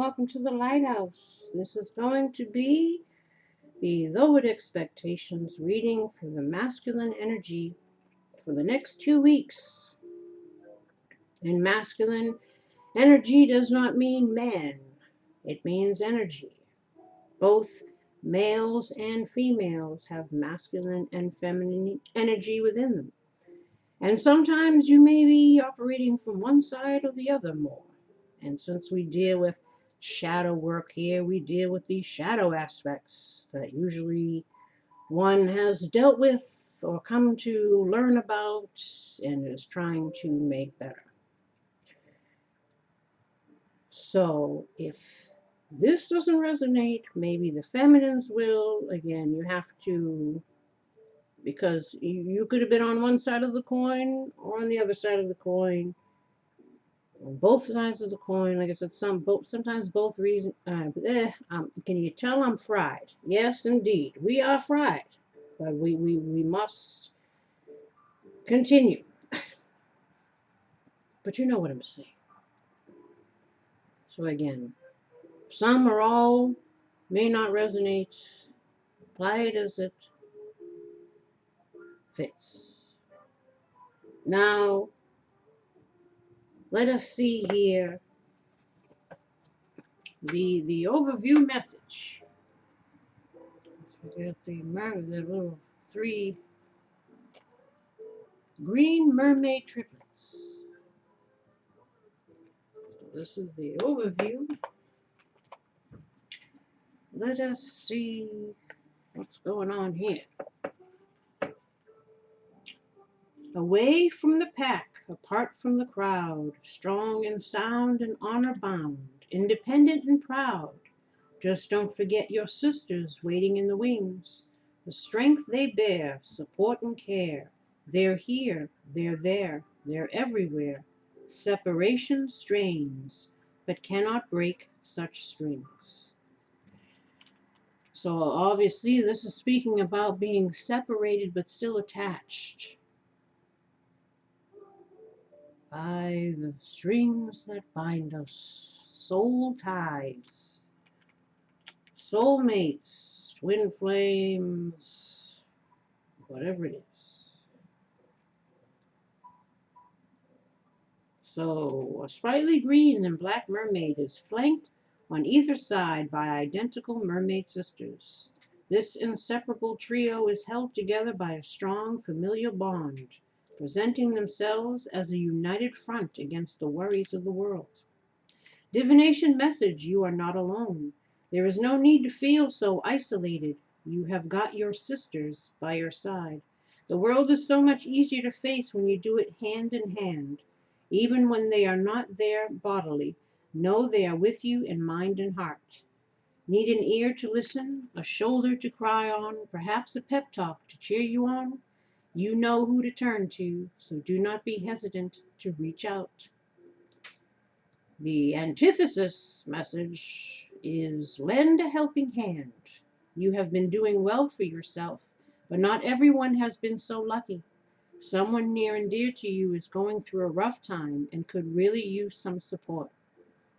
welcome to the Lighthouse. This is going to be the Lowered Expectations reading for the masculine energy for the next 2 weeks. And masculine energy does not mean man, it means energy. Both males and females have masculine and feminine energy within them. And sometimes you may be operating from one side or the other more. And since we deal with shadow work here, we deal with these shadow aspects that usually one has dealt with or come to learn about and is trying to make better. So if this doesn't resonate, maybe the feminines will. Again, you have to, because you could have been on one side of the coin or on the other side of the coin. On both sides of the coin, like I said, sometimes both reasons. Can you tell I'm fried? Yes, indeed, we are fried, but we must continue. But you know what I'm saying. So again, some or all may not resonate. Apply it as it fits. Now, let us see here the overview message. Let's forget the little 3 green mermaid triplets. So this is the overview. Let us see what's going on here. Away from the pack, apart from the crowd, strong and sound and honor bound, independent and proud. Just don't forget your sisters waiting in the wings. The strength they bear, support and care. They're here, they're there, they're everywhere. Separation strains, but cannot break such strings. So obviously this is speaking about being separated but still attached by the strings that bind us. Soul ties, soulmates, twin flames, whatever it is. So a sprightly green and black mermaid is flanked on either side by identical mermaid sisters. This inseparable trio is held together by a strong familial bond, presenting themselves as a united front against the worries of the world. Divination message: you are not alone. There is no need to feel so isolated. You have got your sisters by your side. The world is so much easier to face when you do it hand in hand. Even when they are not there bodily, know they are with you in mind and heart. Need an ear to listen, a shoulder to cry on, perhaps a pep talk to cheer you on? You know who to turn to, so do not be hesitant to reach out. The antithesis message is lend a helping hand. You have been doing well for yourself, but not everyone has been so lucky. Someone near and dear to you is going through a rough time and could really use some support.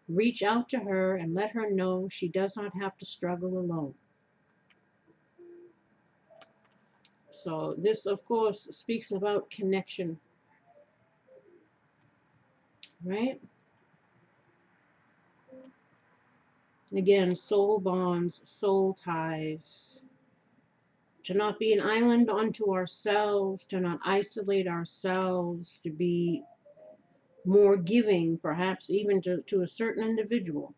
Reach out to her and let her know she does not have to struggle alone. So this, of course, speaks about connection, right? Again, soul bonds, soul ties. To not be an island unto ourselves, to not isolate ourselves, to be more giving, perhaps even to a certain individual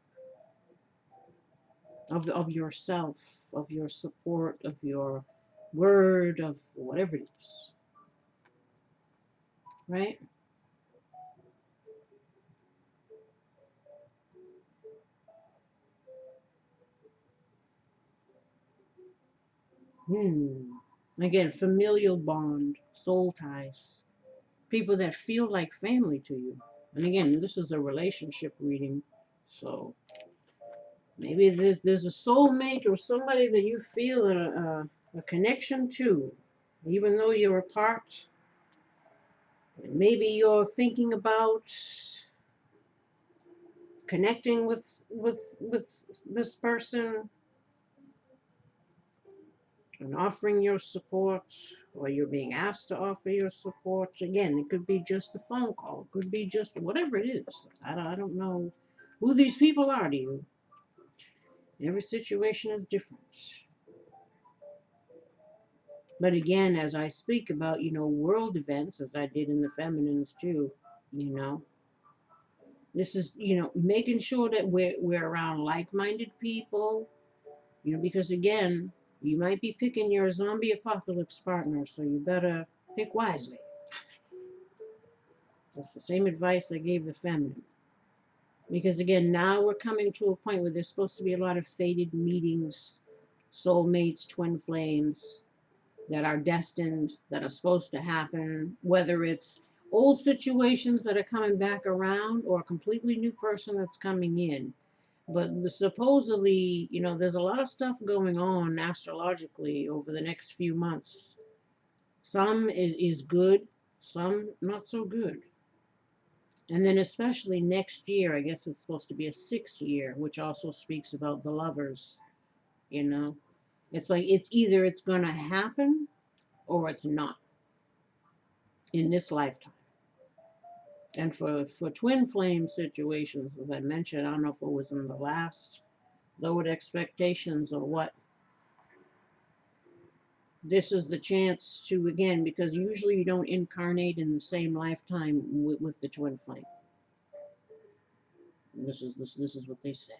of yourself, of your support, of your word, of whatever it is, right? Again, familial bond, soul ties, people that feel like family to you. And again, this is a relationship reading, so maybe there's a soulmate or somebody that you feel a connection to, even though you're apart. Maybe you're thinking about connecting with this person and offering your support, or you're being asked to offer your support. Again, it could be just a phone call, it could be just whatever it is. I don't know who these people are to you. Every situation is different. But again, as I speak about, world events, as I did in the feminines too, this is, making sure that we're around like-minded people, because again, you might be picking your zombie apocalypse partner, so you better pick wisely. That's the same advice I gave the feminine. Because again, now we're coming to a point where there's supposed to be a lot of fated meetings, soulmates, twin flames, that are destined, that are supposed to happen, whether it's old situations that are coming back around or a completely new person that's coming in. But supposedly, there's a lot of stuff going on astrologically over the next few months. Some is good, some not so good. And then especially next year, I guess it's supposed to be a 6th year, which also speaks about the lovers, It's like it's either it's going to happen or it's not in this lifetime. And for twin flame situations, as I mentioned, I don't know if it was in the last lowered expectations or what. This is the chance to, again, because usually you don't incarnate in the same lifetime with the twin flame. This is what they say.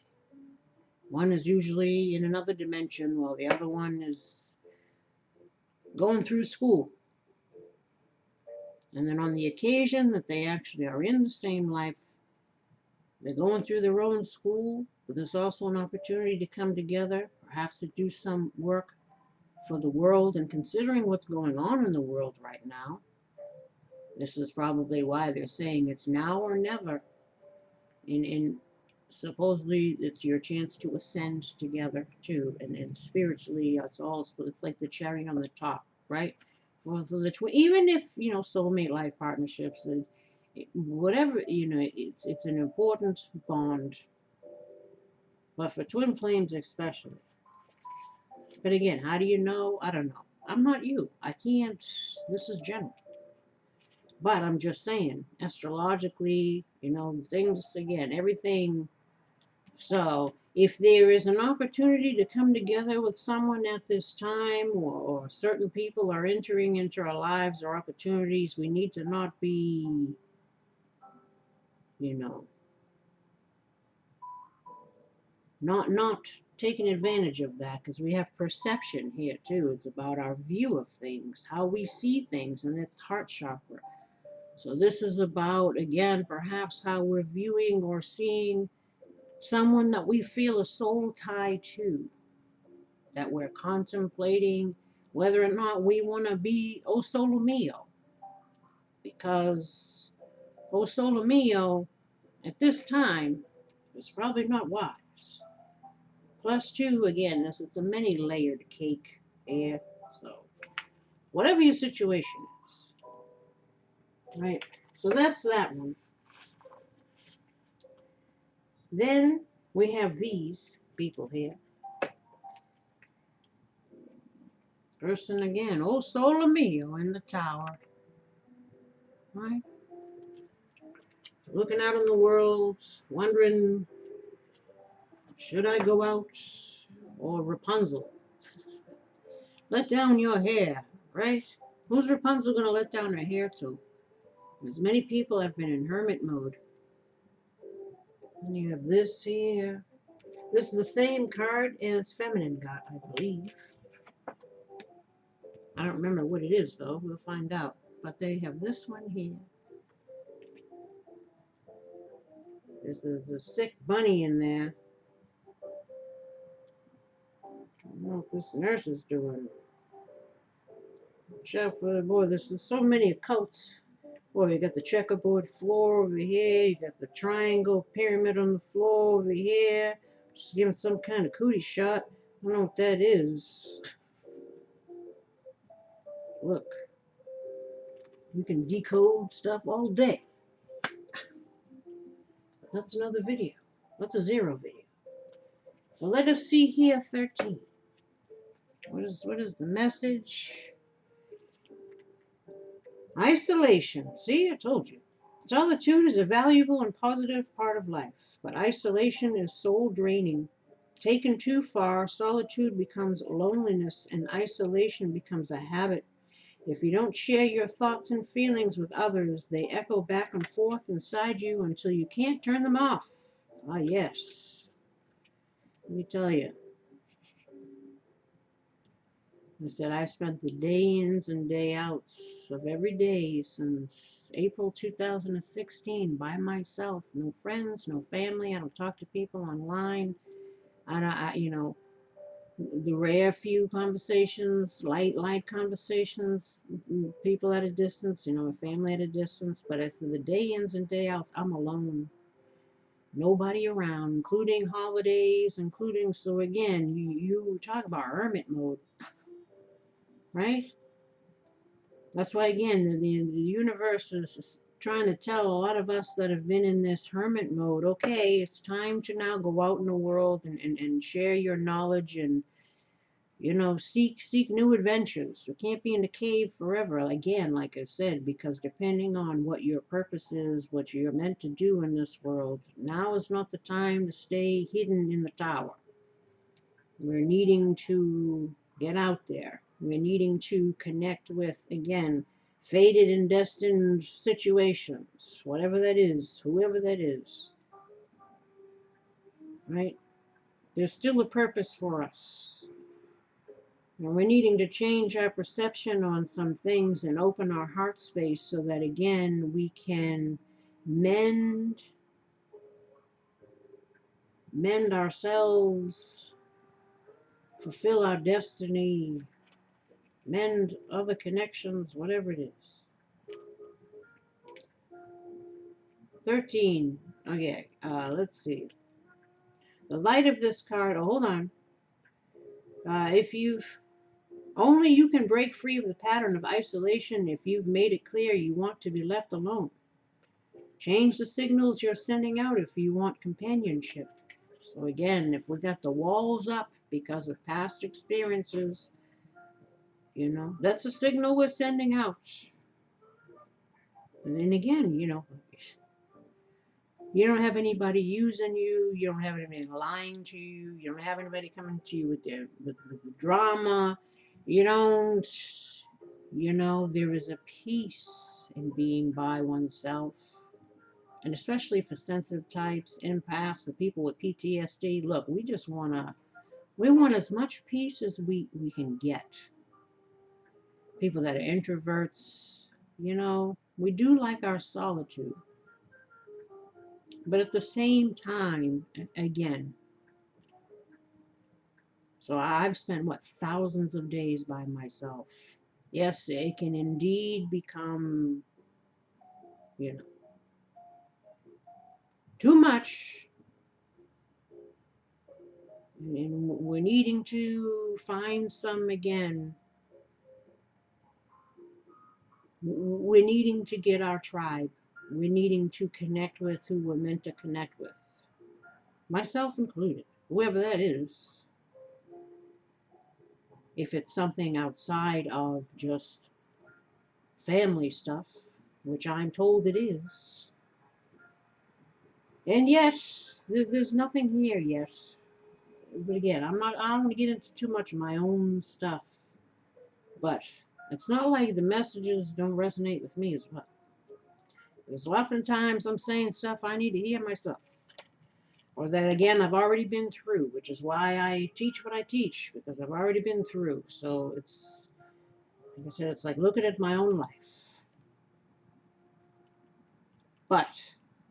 One is usually in another dimension, while the other one is going through school. And then on the occasion that they actually are in the same life, they're going through their own school, but there's also an opportunity to come together, perhaps to do some work for the world. And considering what's going on in the world right now, this is probably why they're saying it's now or never. And supposedly it's your chance to ascend together too. And spiritually, it's like the cherry on the top, right? Well, for the even if soulmate life partnerships, whatever, it's an important bond. But for twin flames especially. But again, how do you know? I don't know. I'm not you. I can't. This is general. But I'm just saying, astrologically, things, again, everything. So if there is an opportunity to come together with someone at this time, or certain people are entering into our lives or opportunities, we need to not be, not taking advantage of that, because we have perception here too. It's about our view of things, how we see things, and it's heart chakra. So this is about, again, perhaps how we're viewing or seeing someone that we feel a soul tie to, that we're contemplating whether or not we want to be O Solo Mio, because O Solo Mio at this time is probably not wise. Plus two, again, it's a many layered cake here. So whatever your situation is, right? So that's that one. Then we have these people here. Person again, O Solo Mio in the tower, right? Looking out in the world, wondering, should I go out? Or Rapunzel, let down your hair, right? Who's Rapunzel going to let down her hair to? As many people have been in hermit mode. And you have this here. This is the same card as feminine got, I believe. I don't remember what it is, though. We'll find out. But they have this one here. There's a sick bunny in there. I don't know what this nurse is doing. Watch out for the boy. There's so many occults. Boy, you got the checkerboard floor over here. You got the triangle pyramid on the floor over here. Just giving some kind of cootie shot. I don't know what that is. Look. We can decode stuff all day. But that's another video. What's a zero video? So let us see here 13. What is the message? Isolation. See, I told you. Solitude is a valuable and positive part of life, but isolation is soul draining. Taken too far, solitude becomes loneliness and isolation becomes a habit. If you don't share your thoughts and feelings with others, they echo back and forth inside you until you can't turn them off. Ah, yes. Let me tell you. I said I spent the day ins and day outs of every day since April 2016 by myself. No friends, no family. I don't talk to people online. The rare few conversations, light conversations, people at a distance, a family at a distance. But as for the day ins and day outs, I'm alone. Nobody around, including holidays, so again, you talk about hermit mode, right? That's why, again, the universe is trying to tell a lot of us that have been in this hermit mode, okay, it's time to now go out in the world and share your knowledge and, seek new adventures. You can't be in the cave forever, again, like I said, because depending on what your purpose is, what you're meant to do in this world, now is not the time to stay hidden in the tower. We're needing to get out there. We're needing to connect with, again, fated and destined situations, whatever that is, whoever that is, right? There's still a purpose for us. And we're needing to change our perception on some things and open our heart space so that, again, we can mend ourselves, fulfill our destiny, mend other connections, whatever it is. 13. Okay, let's see. The light of this card, hold on. If you've, only you can break free of the pattern of isolation if you've made it clear you want to be left alone. Change the signals you're sending out if you want companionship. So again, if we got the walls up because of past experiences, that's a signal we're sending out. And then again, you don't have anybody using you. You don't have anybody lying to you. You don't have anybody coming to you with the drama. You don't, there is a peace in being by oneself. And especially for sensitive types, empaths, the people with PTSD. Look, we want as much peace as we can get. People that are introverts, we do like our solitude. But at the same time, again, so I've spent, thousands of days by myself. Yes, it can indeed become, too much. And we're needing to find some, again, we're needing to get our tribe. We're needing to connect with who we're meant to connect with. Myself included, whoever that is. If it's something outside of just family stuff, which I'm told it is. And yet, there's nothing here yet. But again, I don't want to get into too much of my own stuff. But it's not like the messages don't resonate with me as well. Because oftentimes I'm saying stuff I need to hear myself. Or that, again, I've already been through, which is why I teach what I teach, because I've already been through. So it's, like I said, it's like looking at my own life. But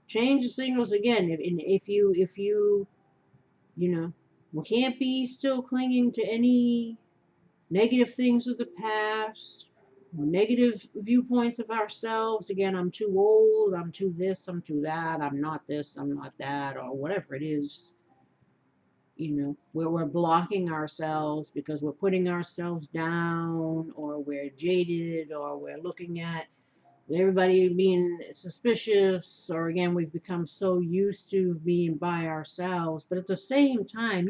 change the signals again. If you, we can't be still clinging to any negative things of the past, negative viewpoints of ourselves. Again, I'm too old, I'm too this, I'm too that, I'm not this, I'm not that, or whatever it is. Where we're blocking ourselves because we're putting ourselves down, or we're jaded, or we're looking at everybody being suspicious, or again, we've become so used to being by ourselves. But at the same time,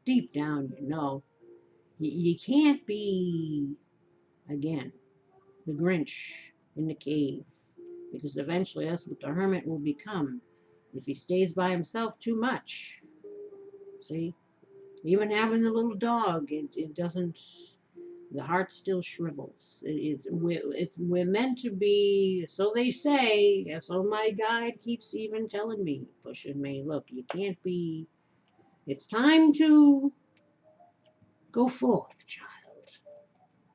deep down, you can't be, again, the Grinch in the cave, because eventually that's what the hermit will become if he stays by himself too much. See? Even having the little dog, it doesn't, the heart still shrivels. We're meant to be, so they say, so my guide keeps even telling me, pushing me, look, you can't be, it's time to go forth, child.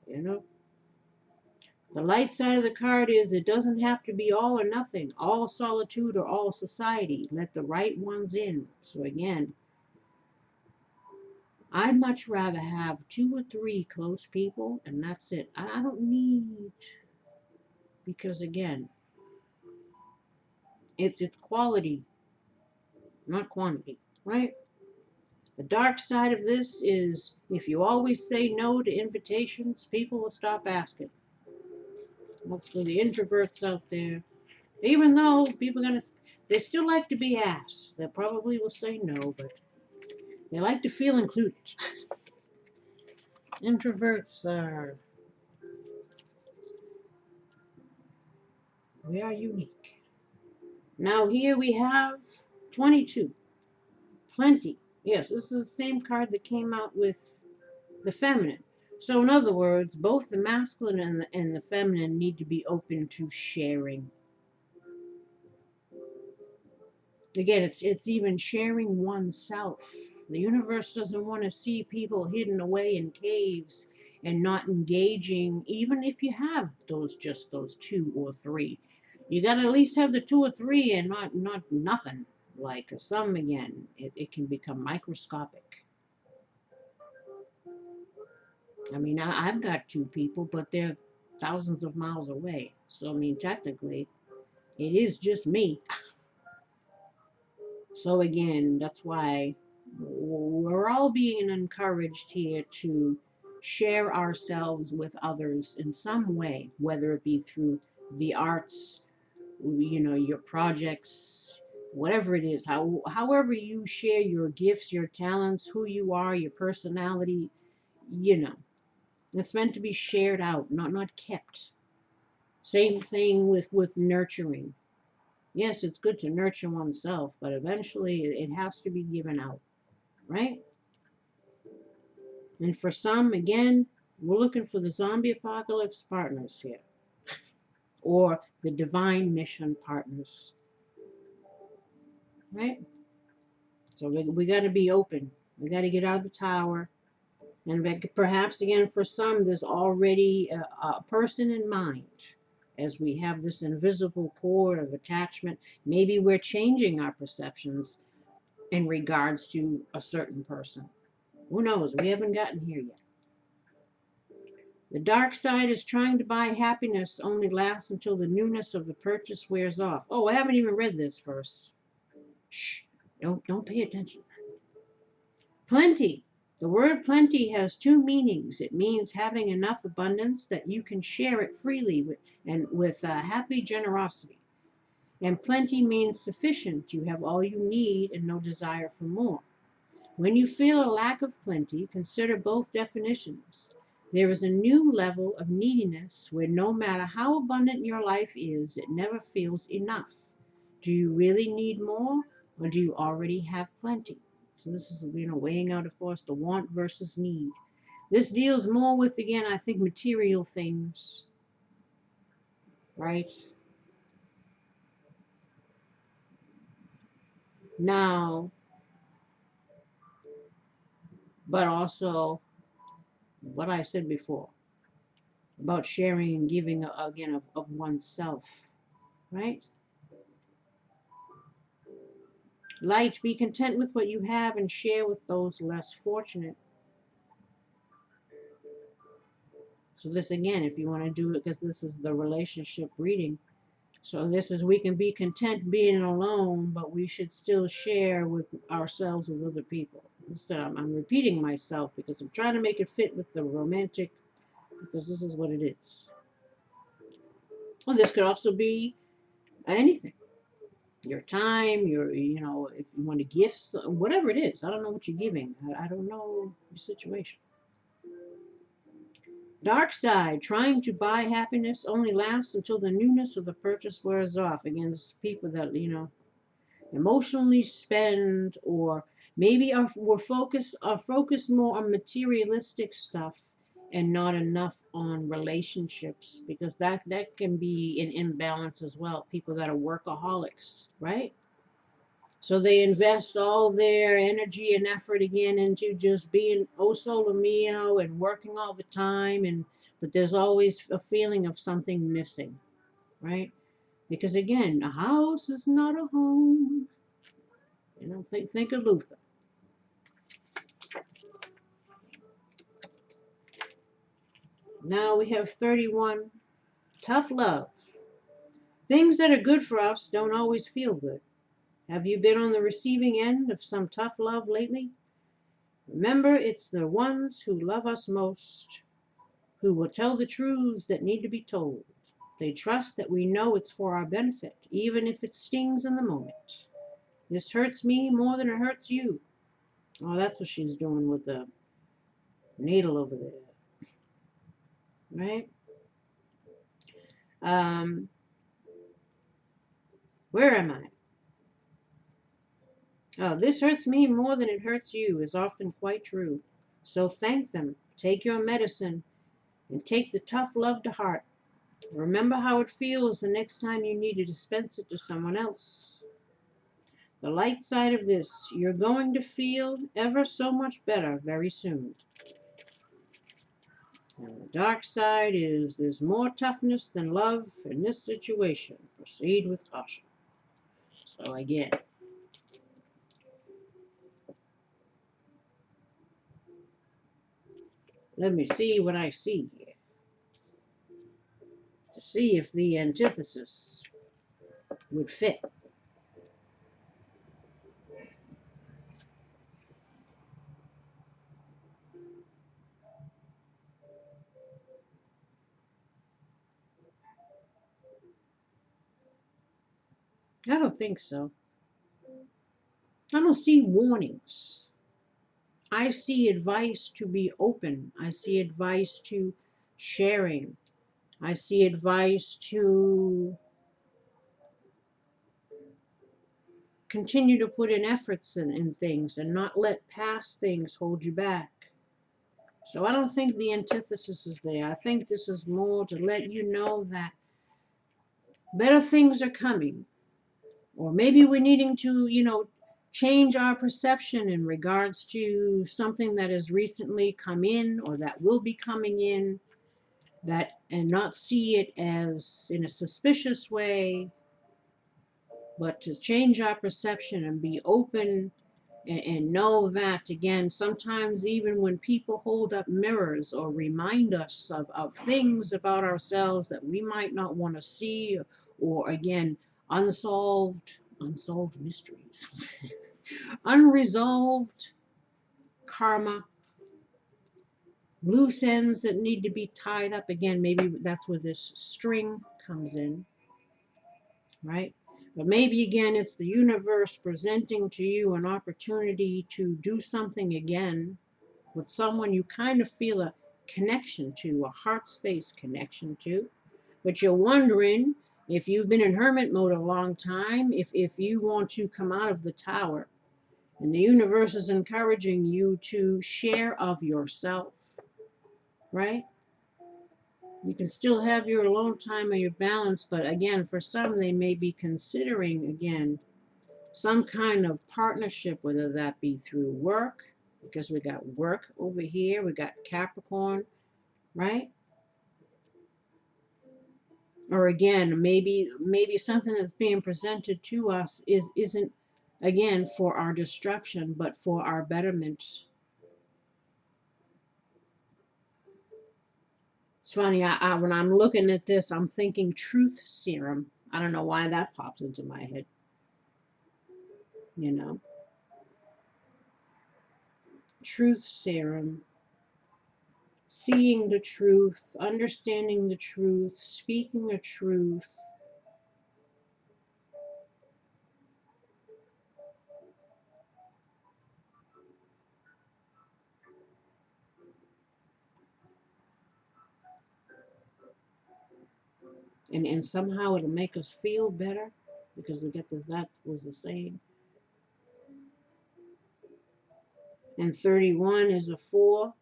You know? The light side of the card is it doesn't have to be all or nothing, all solitude or all society. Let the right ones in. So again, I'd much rather have 2 or 3 close people, and that's it. I don't need, because again, it's quality, not quantity, right? The dark side of this is if you always say no to invitations, people will stop asking. That's for the introverts out there. Even though people are gonna, they still like to be asked. They probably will say no, but they like to feel included. Introverts are, we are unique. Now here we have 22. Plenty. Yes, this is the same card that came out with the feminine. So in other words, both the masculine and the feminine need to be open to sharing. Again, it's even sharing oneself. The universe doesn't want to see people hidden away in caves and not engaging, even if you have those 2 or 3. You gotta at least have the 2 or 3 and not nothing. Like some, again, it can become microscopic. I mean, I've got 2 people, but they're thousands of miles away. So I mean, technically, it is just me. So again, that's why we're all being encouraged here to share ourselves with others in some way, whether it be through the arts, your projects, whatever it is, however you share your gifts, your talents, who you are, your personality, you know, it's meant to be shared out, not kept. Same thing with nurturing. Yes, it's good to nurture oneself, but eventually it has to be given out, right? And for some, again, we're looking for the zombie apocalypse partners here, or the divine mission partners, right? So we got to be open. We got to get out of the tower. And perhaps, again, for some, there's already a person in mind. As we have this invisible cord of attachment, maybe we're changing our perceptions in regards to a certain person. Who knows? We haven't gotten here yet. The dark side is trying to buy happiness only lasts until the newness of the purchase wears off. Oh, I haven't even read this first. Shh, don't pay attention. Plenty. The word plenty has 2 meanings. It means having enough abundance that you can share it freely with happy generosity. And plenty means sufficient. You have all you need and no desire for more. When you feel a lack of plenty, consider both definitions. There is a new level of neediness where no matter how abundant your life is, it never feels enough. Do you really need more, or do you already have plenty? So this is, weighing out, of course, the want versus need. This deals more with, again, I think, material things, right? Now, but also what I said before about sharing and giving, again, of oneself, right? Light, be content with what you have and share with those less fortunate. So this, again, if you want to do it, because this is the relationship reading. So this is, we can be content being alone, but we should still share with ourselves with other people. So I'm repeating myself because I'm trying to make it fit with the romantic, because this is what it is. Well, this could also be anything. Your time, if you want to gift, whatever it is. I don't know what you're giving. I don't know your situation. Dark side, trying to buy happiness only lasts until the newness of the purchase wears off. Again, this is people that, emotionally spend, or maybe are focused more on materialistic stuff and not enough on relationships, because that can be an imbalance as well. People that are workaholics, right? So they invest all their energy and effort again into just being oh solo mio and working all the time, and but there's always a feeling of something missing, right? Because again, a house is not a home. Think of Luther. Now we have 31. Tough love. Things that are good for us don't always feel good. Have you been on the receiving end of some tough love lately? Remember, it's the ones who love us most who will tell the truths that need to be told. They trust that we know it's for our benefit, even if it stings in the moment. This hurts me more than it hurts you. Oh, that's what she's doing with the needle over there, right? Um, where am I? Oh, this hurts me more than it hurts you is often quite true. So thank them, take your medicine, and take the tough love to heart. Remember how it feels the next time you need to dispense it to someone else. The light side of this, you're going to feel ever so much better very soon. And the dark side is there's more toughness than love in this situation. Proceed with caution. So again, let me see what I see here to see if the antithesis would fit. I don't think so. I don't see warnings. I see advice to be open. I see advice to sharing. I see advice to continue to put in efforts in things and not let past things hold you back. So I don't think the antithesis is there. I think this is more to let you know that better things are coming. Or maybe we're needing to, change our perception in regards to something that has recently come in or that will be coming in, that and not see it as in a suspicious way, but to change our perception and be open and know that again, sometimes even when people hold up mirrors or remind us of things about ourselves that we might not want to see, or again, unsolved mysteries, unresolved karma, loose ends that need to be tied up again, maybe that's where this string comes in, right? But maybe again, it's the universe presenting to you an opportunity to do something again with someone you kind of feel a connection to, a heart space connection to. But you're wondering if you've been in hermit mode a long time, if you want to come out of the tower. And the universe is encouraging you to share of yourself, right? You can still have your alone time or your balance, but again, for some, they may be considering, again, some kind of partnership, whether that be through work, because we got work over here, we got Capricorn, right? Or again, maybe something that's being presented to us isn't again for our destruction, but for our betterment. It's funny, when I'm looking at this, I'm thinking truth serum. I don't know why that pops into my head, you know. Truth serum, seeing the truth, understanding the truth, speaking the truth. And somehow it'll make us feel better because we get that was the same. And 31 is a 4.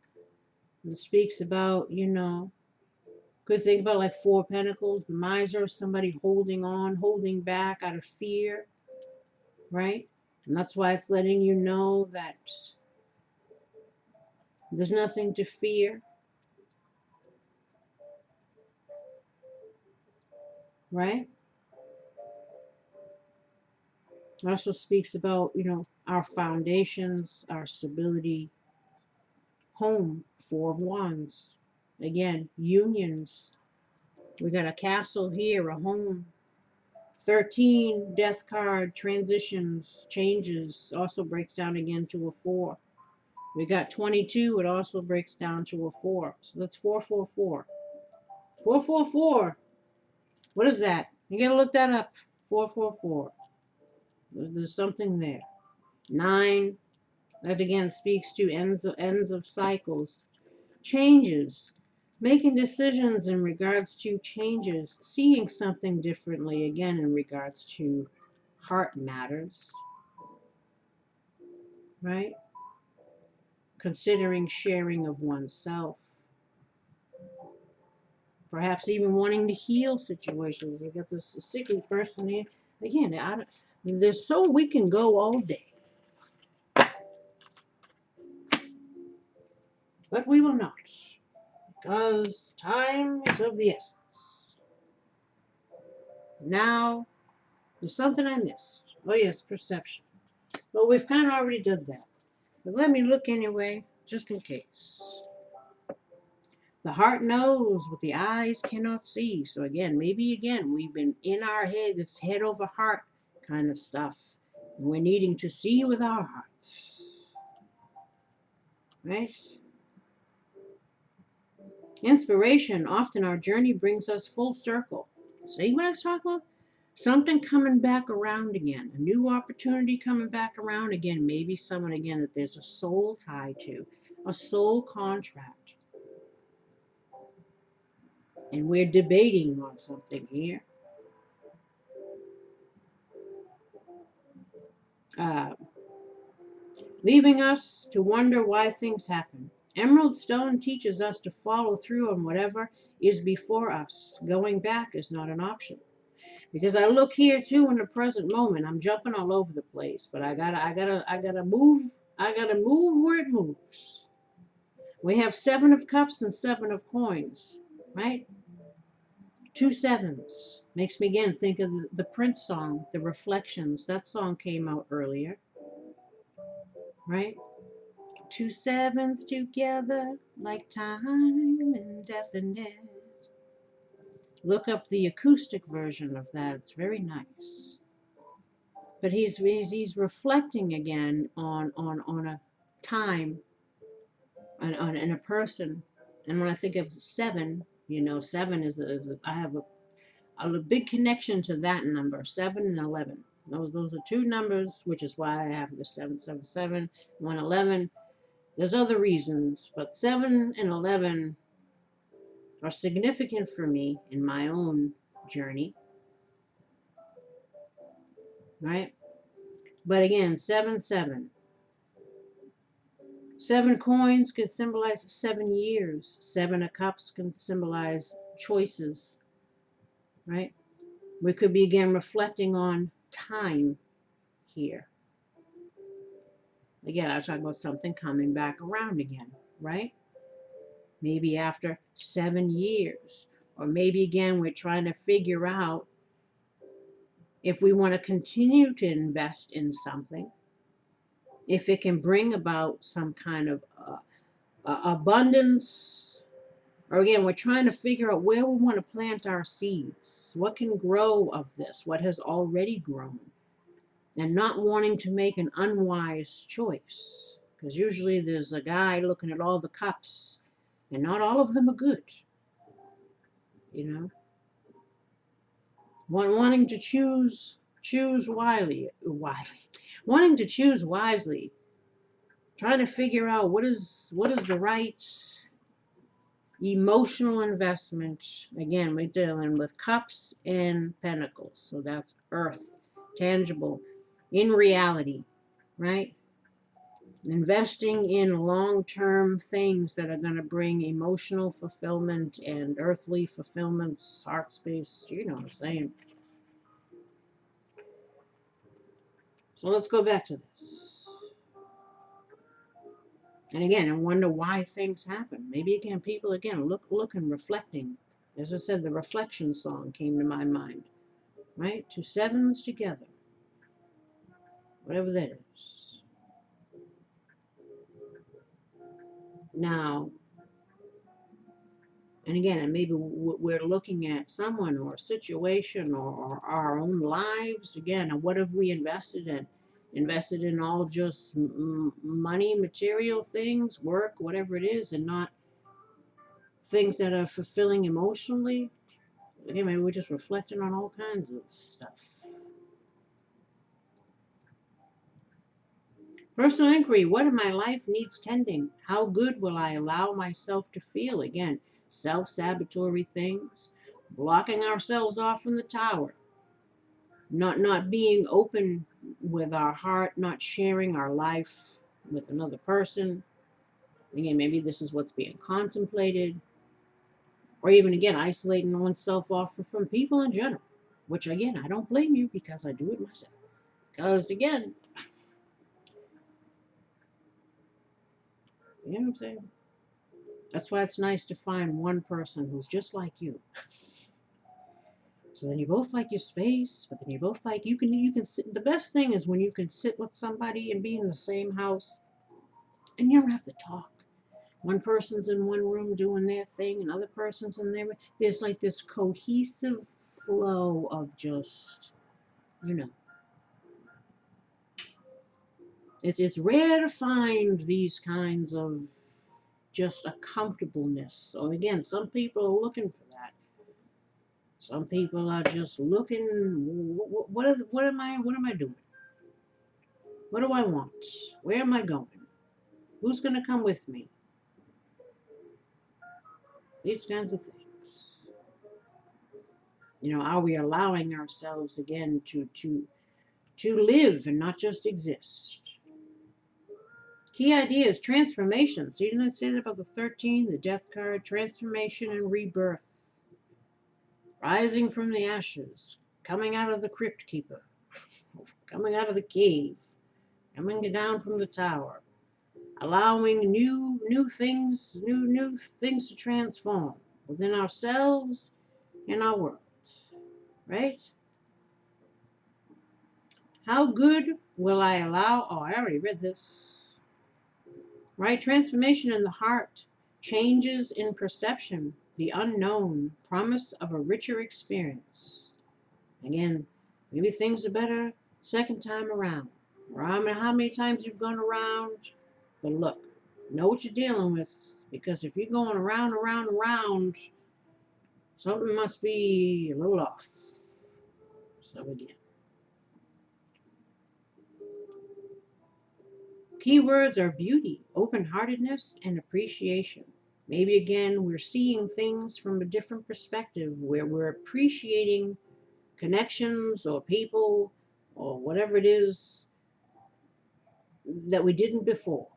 It speaks about, could think about like 4 pentacles, the miser, somebody holding on, holding back out of fear, right? And that's why it's letting you know that there's nothing to fear, right? It also speaks about, our foundations, our stability, home, 4 of Wands. Again, unions. We got a castle here, a home. 13, death card, transitions, changes, also breaks down again to a 4. We got 22, it also breaks down to a 4. So that's 444. 444. What is that? You gotta look that up. 444. There's something there. 9, that again speaks to ends of cycles. Changes. Making decisions in regards to changes. Seeing something differently again in regards to heart matters. Right? Considering sharing of oneself. Perhaps even wanting to heal situations. You got this sickly person here. Again, there's so we can go all day. But we will not. Because time is of the essence. Now, there's something I missed. Oh yes, perception. Well, we've kind of already done that. But let me look anyway, just in case. The heart knows what the eyes cannot see. So again, maybe again, we've been in our head, this head over heart kind of stuff. And we're needing to see with our hearts. Right? Inspiration, often our journey brings us full circle. See what I was talking about? Something coming back around again. A new opportunity coming back around again. Maybe someone again that there's a soul tie to. A soul contract. And we're debating on something here. Leaving us to wonder why things happen. Emerald Stone teaches us to follow through on whatever is before us. Going back is not an option. Because I look here too in the present moment. I'm jumping all over the place, but I gotta move. I gotta move where it moves. We have 7 of Cups and 7 of Coins, right? 2 sevens. Makes me again think of the Prince song, The Reflections. That song came out earlier, right? 2 sevens together like time indefinite. Look up the acoustic version of that. It's very nice. But he's reflecting again on a time and a person. And when I think of 7, 7 I have a big connection to that number, 7 and 11. Those are 2 numbers, which is why I have the 777, 111. There's other reasons, but 7 and 11 are significant for me in my own journey, right? But again, 7, 7. 7 coins can symbolize 7 years. 7 of Cups can symbolize choices, right? We could be again reflecting on time here. Again, I was talking about something coming back around again, right? Maybe after 7 years. Or maybe again, we're trying to figure out if we want to continue to invest in something, if it can bring about some kind of abundance, or again, we're trying to figure out where we want to plant our seeds. What can grow of this? What has already grown? And not wanting to make an unwise choice. Because usually there's a guy looking at all the cups And not all of them are good, you know. Wanting to choose wanting to choose wisely, trying to figure out what is the right emotional investment. Again, we're dealing with cups and pentacles, so that's earth, tangible, in reality, right? Investing in long-term things that are going to bring emotional fulfillment and earthly fulfillment, heart space, you know what I'm saying. So let's go back to this. And again, I wonder why things happen. Maybe again, people again look and reflecting. As I said, the reflection song came to my mind, right? Two sevens together, whatever that is. Now, and again, and maybe we're looking at someone or a situation or our own lives again. And what have we invested in? Invested in all just money, material things, work, whatever it is, and not things that are fulfilling emotionally. Again, maybe we're just reflecting on all kinds of stuff. Personal inquiry. What in my life needs tending? How good will I allow myself to feel? Again, self-sabotatory things, blocking ourselves off from the tower, not being open with our heart, not sharing our life with another person. Again, maybe this is what's being contemplated. Or even, again, isolating oneself off from people in general. Which, again, I don't blame you because I do it myself. Because, again, you know what I'm saying? That's why it's nice to find one person who's just like you. So then you both like your space, but then you both like, you can sit. The best thing is when you can sit with somebody and be in the same house and you don't have to talk. One person's in one room doing their thing, another person's in their. There's like this cohesive flow of just, you know. It's rare to find these kinds of just a comfortableness. So again, some people are looking for that. Some people are just looking. What am I doing? What do I want? Where am I going? Who's going to come with me? These kinds of things. You know, are we allowing ourselves again to live and not just exist? Key ideas, transformation. So you didn't say that about the 13, the death card, transformation and rebirth. Rising from the ashes, coming out of the crypt keeper, coming out of the cave, coming down from the tower, allowing new things to transform within ourselves and our world, right? How good will I allow? Oh, I already read this. Right? Transformation in the heart, changes in perception, the unknown, promise of a richer experience. Again, maybe things are better second time around. Or I don't know how many times you've gone around, but look, know what you're dealing with, because if you're going around, something must be a little off. So again, keywords are beauty, open-heartedness, and appreciation. Maybe again, we're seeing things from a different perspective where we're appreciating connections or people or whatever it is that we didn't before.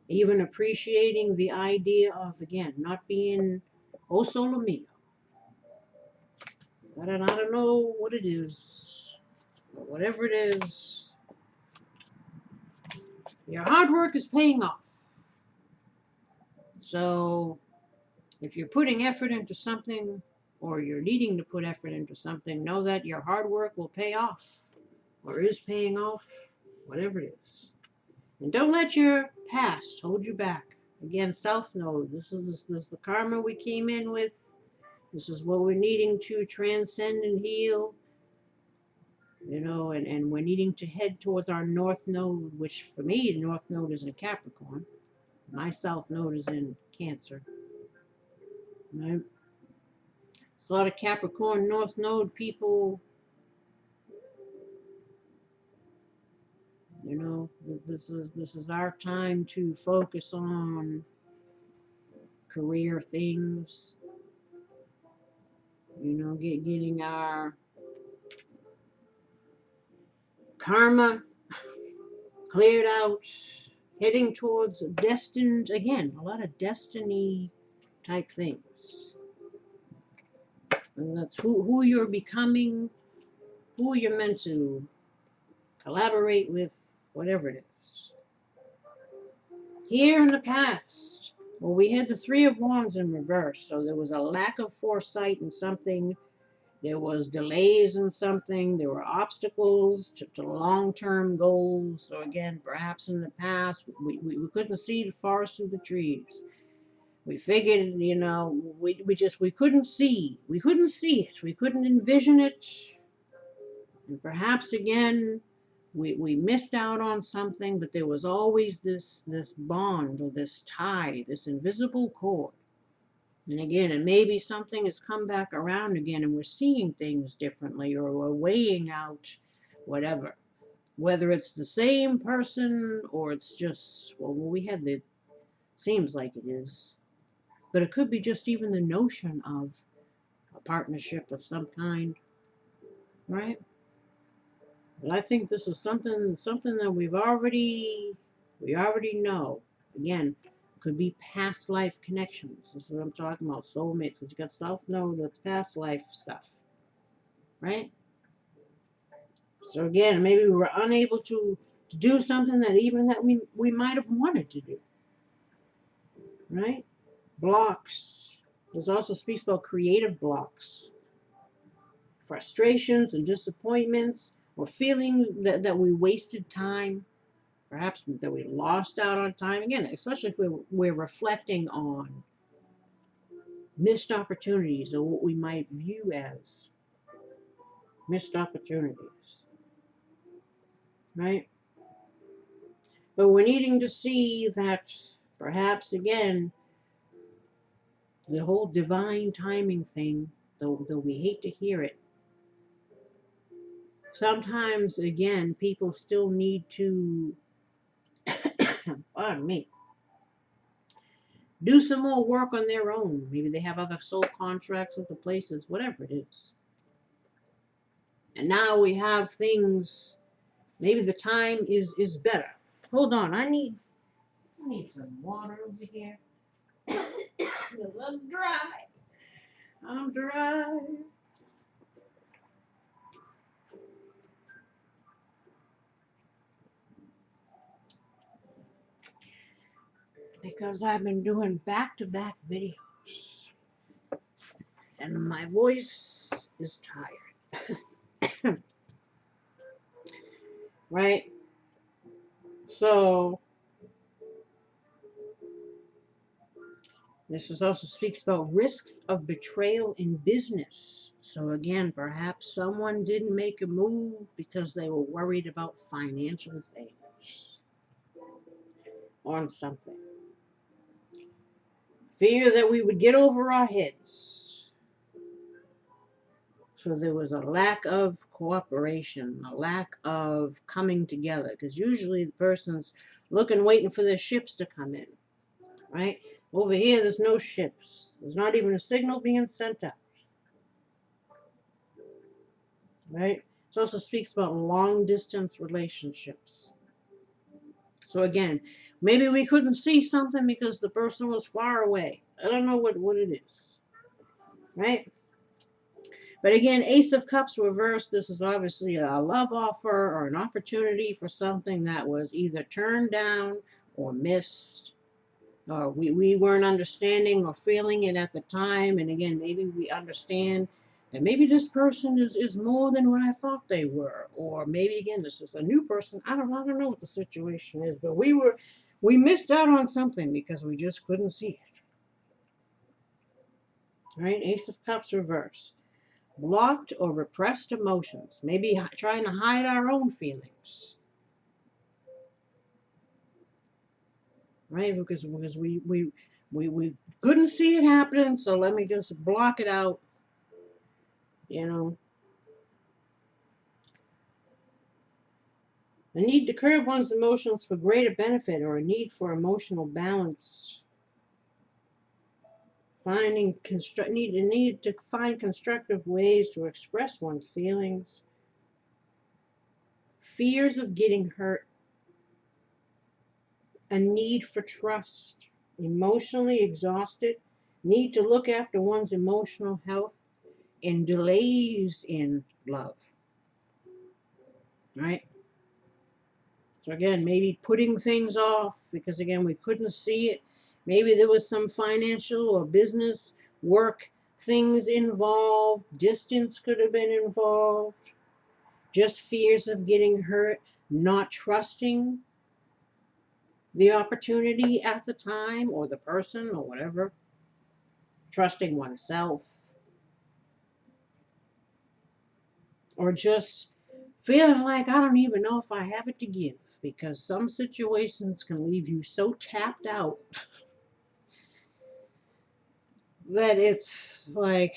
Even appreciating the idea of, again, not being oh solo mio. I don't know what it is, but whatever it is, your hard work is paying off. So if you're putting effort into something or you're needing to put effort into something, know that your hard work will pay off or is paying off, whatever it is. And don't let your past hold you back. Again, self-know. This is the karma we came in with. This is what we're needing to transcend and heal. You know, and we're needing to head towards our North Node, which for me, the North Node is in Capricorn. My South Node is in Cancer. Right? A lot of Capricorn North Node people, you know, this is our time to focus on career things, you know, getting our karma cleared out, heading towards destined, again, a lot of destiny type things. And that's who you're becoming, who you're meant to collaborate with, whatever it is. Here in the past, well, we had the Three of Wands in reverse, so there was a lack of foresight in something. There was delays in something. There were obstacles to long-term goals. So again, perhaps in the past, we couldn't see the forest through the trees. We figured, you know, we couldn't see. We couldn't see it. We couldn't envision it. And perhaps again, we missed out on something, but there was always this bond or this tie, this invisible cord. And again, and maybe something has come back around again and we're seeing things differently or we're weighing out whatever. Whether it's the same person or it's just, well, we had the, seems like it is. But it could be just even the notion of a partnership of some kind, right? But I think this is something that we already know. Again, could be past life connections. This is what I'm talking about, soulmates. Because you got South Node, that's past life stuff, right? So again, maybe we were unable to do something that we might have wanted to do, right? Blocks. This also speaks about creative blocks, frustrations and disappointments, or feelings that we wasted time, perhaps that we lost out on time. Again, especially if we're reflecting on missed opportunities or what we might view as missed opportunities, right? But we're needing to see that perhaps again, the whole divine timing thing, though we hate to hear it, sometimes again, people still need to, pardon me, do some more work on their own. Maybe they have other soul contracts with the places, whatever it is. And now we have things, maybe the time is better. Hold on, I need some water over here. Because I'm dry. I'm dry. Because I've been doing back-to-back videos. And my voice is tired. Right? So, this also speaks about risks of betrayal in business. So again, perhaps someone didn't make a move because they were worried about financial things on something. Fear that we would get over our heads. So there was a lack of cooperation, a lack of coming together, because usually the person's looking, waiting for their ships to come in, right? Over here, there's no ships. There's not even a signal being sent out, right? It also speaks about long-distance relationships. So again, maybe we couldn't see something because the person was far away. I don't know what it is, right? But again, Ace of Cups reversed. This is obviously a love offer or an opportunity for something that was either turned down or missed. We weren't understanding or feeling it at the time. And again, maybe we understand that maybe this person is more than what I thought they were. Or maybe again, this is a new person. I don't know what the situation is, but we missed out on something because we just couldn't see it. Right? Ace of Cups reversed. Blocked or repressed emotions, maybe trying to hide our own feelings, right? Because we We couldn't see it happening, so let me just block it out, you know. A need to curb one's emotions for greater benefit, or a need for emotional balance. Need to find constructive ways to express one's feelings. Fears of getting hurt. A need for trust. Emotionally exhausted. Need to look after one's emotional health, and delays in love. Right? So again, maybe putting things off because again, we couldn't see it. Maybe there was some financial or business work things involved. Distance could have been involved. Just fears of getting hurt, not trusting the opportunity at the time or the person or whatever. Trusting oneself. Or just feeling like I don't even know if I have it to give, because some situations can leave you so tapped out that it's like,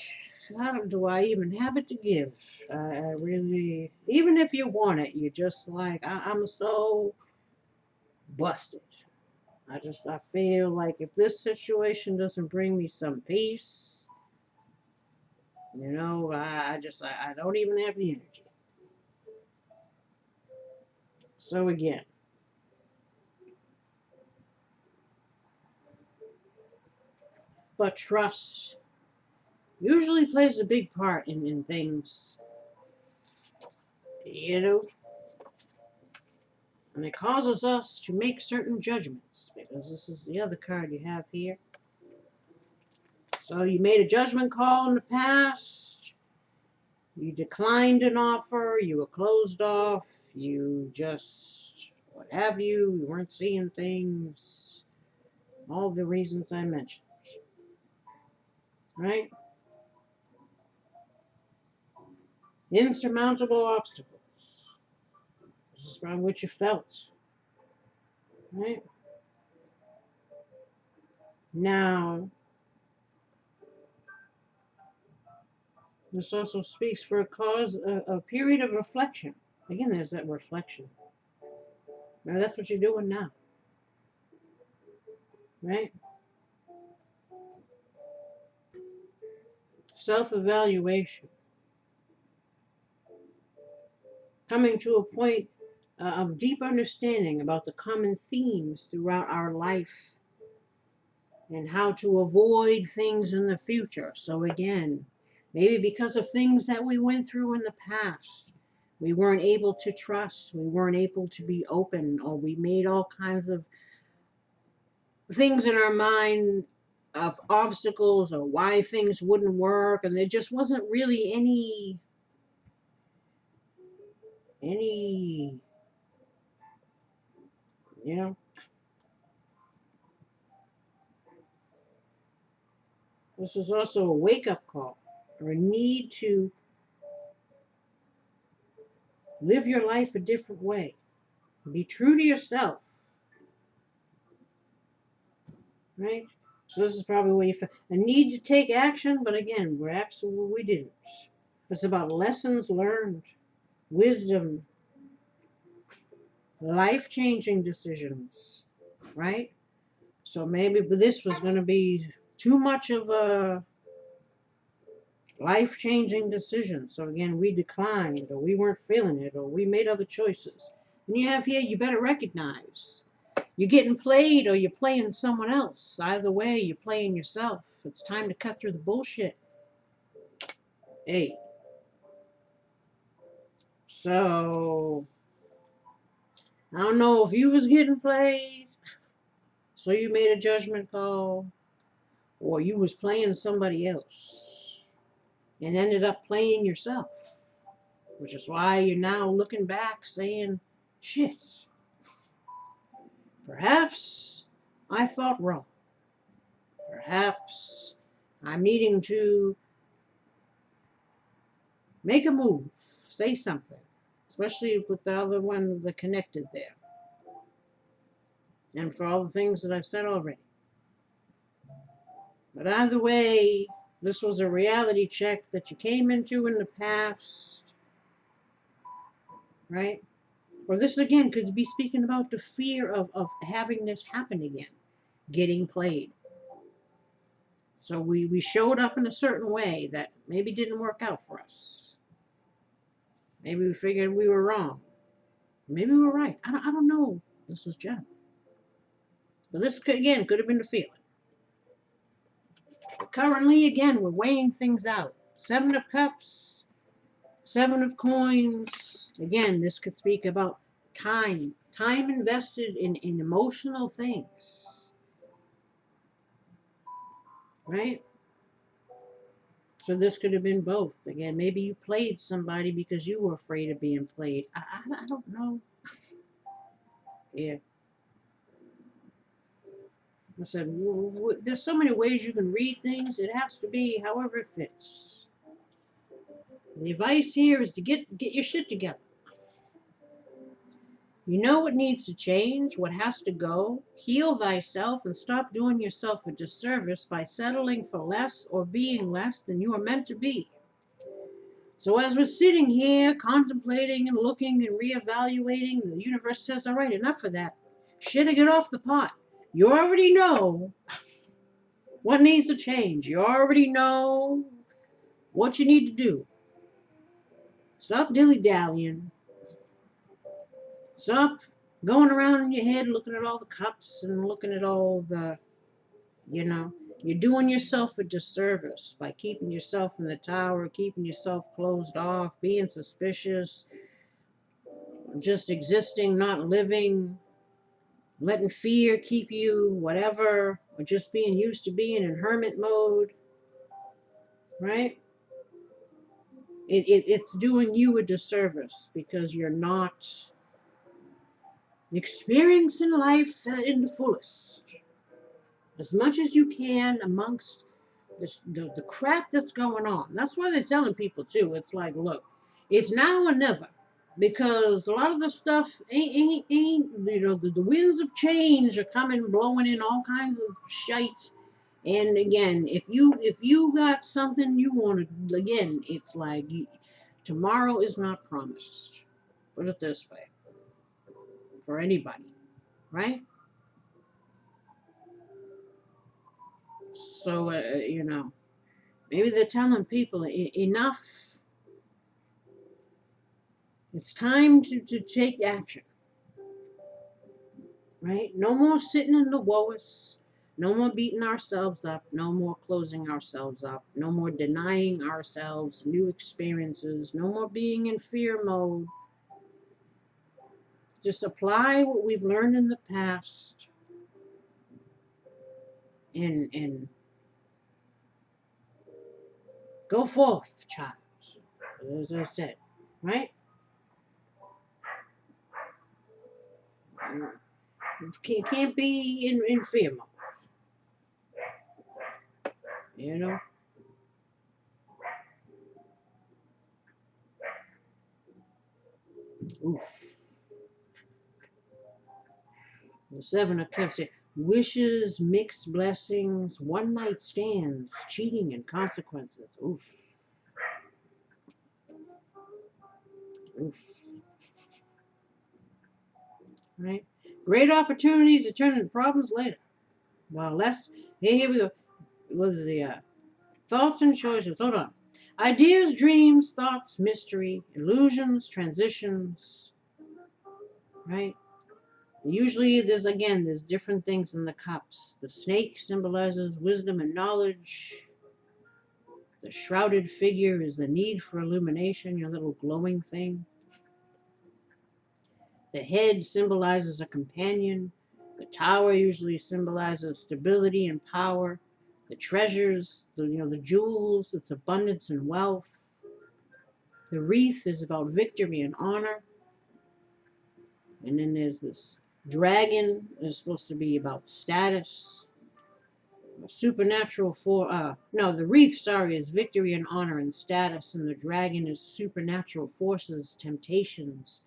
how do I even have it to give? I really, even if you want it, you're just like, I'm so busted. I feel like if this situation doesn't bring me some peace, I don't even have the energy. So again, but trust usually plays a big part in things, you know, and it causes us to make certain judgments, because this is the other card you have here. So you made a judgment call in the past, you declined an offer, you were closed off, you just, what have you, you weren't seeing things, all the reasons I mentioned, right? Insurmountable obstacles. This is from what you felt, right? Now, this also speaks for a period of reflection. Again, there's that reflection. Now, that's what you're doing now, right? Self-evaluation. Coming to a point of deep understanding about the common themes throughout our life and how to avoid things in the future. So again, maybe because of things that we went through in the past, we weren't able to trust, we weren't able to be open, or we made all kinds of things in our mind of obstacles or why things wouldn't work, and there just wasn't really any you know this is also a wake-up call, or a need to live your life a different way, be true to yourself, right? So this is probably where you feel a need to take action, but again, we didn't. It's about lessons learned, wisdom, life-changing decisions, right? So maybe this was going to be too much of a life-changing decision. So again, we declined, or we weren't feeling it, or we made other choices. And you have here, you better recognize you're getting played or you're playing someone else. Either way, you're playing yourself. It's time to cut through the bullshit. Hey. So, I don't know if you was getting played, so you made a judgment call, or you was playing somebody else and ended up playing yourself, which is why you're now looking back saying, shit, perhaps I thought wrong. Perhaps I'm needing to make a move, say something, especially with the other one that connected there. And for all the things that I've said already. But either way, this was a reality check that you came into in the past, right? Or this again could be speaking about the fear of having this happen again, getting played. So we showed up in a certain way that maybe didn't work out for us. Maybe we figured we were wrong. Maybe we were right. I don't know. This is general. But this could, again, could have been the feeling. But currently, again, we're weighing things out. Seven of Cups, Seven of Coins. Again, this could speak about time. Time invested in emotional things. Right? So this could have been both. Again, maybe you played somebody because you were afraid of being played. I don't know. Yeah. I said, there's so many ways you can read things. It has to be however it fits. The advice here is to get your shit together. You know what needs to change, what has to go. Heal thyself and stop doing yourself a disservice by settling for less or being less than you are meant to be. So as we're sitting here contemplating and looking and reevaluating, the universe says, all right, enough of that. Shit, get off the pot. You already know what needs to change. You already know what you need to do. Stop dilly-dallying. Stop going around in your head looking at all the cups and looking at all the, you're doing yourself a disservice by keeping yourself in the tower, keeping yourself closed off, being suspicious, just existing, not living, letting fear keep you whatever, or just being used to being in hermit mode, right? It's doing you a disservice because you're not experiencing life in the fullest. As much as you can amongst the crap that's going on. That's why they're telling people too. It's like, look, it's now or never. Because a lot of the stuff ain't the winds of change are coming, blowing in all kinds of shite. And again, if you got something you want to, again, it's like tomorrow is not promised. Put it this way, for anybody, right? So maybe they're telling people enough. It's time to take action, right? No more sitting in the woes. No more beating ourselves up. No more closing ourselves up. No more denying ourselves new experiences. No more being in fear mode. Just apply what we've learned in the past and go forth, child. As I said, right? You can't be in fear mode, you know? Oof. The Seven of Cups here. Wishes, mixed blessings, one night stands, cheating and consequences. Oof. Oof. Right? Great opportunities to turn into problems later. Well, here we go. What is the thoughts and choices? Hold on. Ideas, dreams, thoughts, mystery, illusions, transitions. Right? Usually there's different things in the cups. The snake symbolizes wisdom and knowledge. The shrouded figure is the need for illumination, your little glowing thing. The head symbolizes a companion. The tower usually symbolizes stability and power. The treasures, the jewels, it's abundance and wealth. The wreath is about victory and honor. And then there's this dragon. It's supposed to be about status. Supernatural the wreath, sorry, is victory and honor and status, and the dragon is supernatural forces, temptations,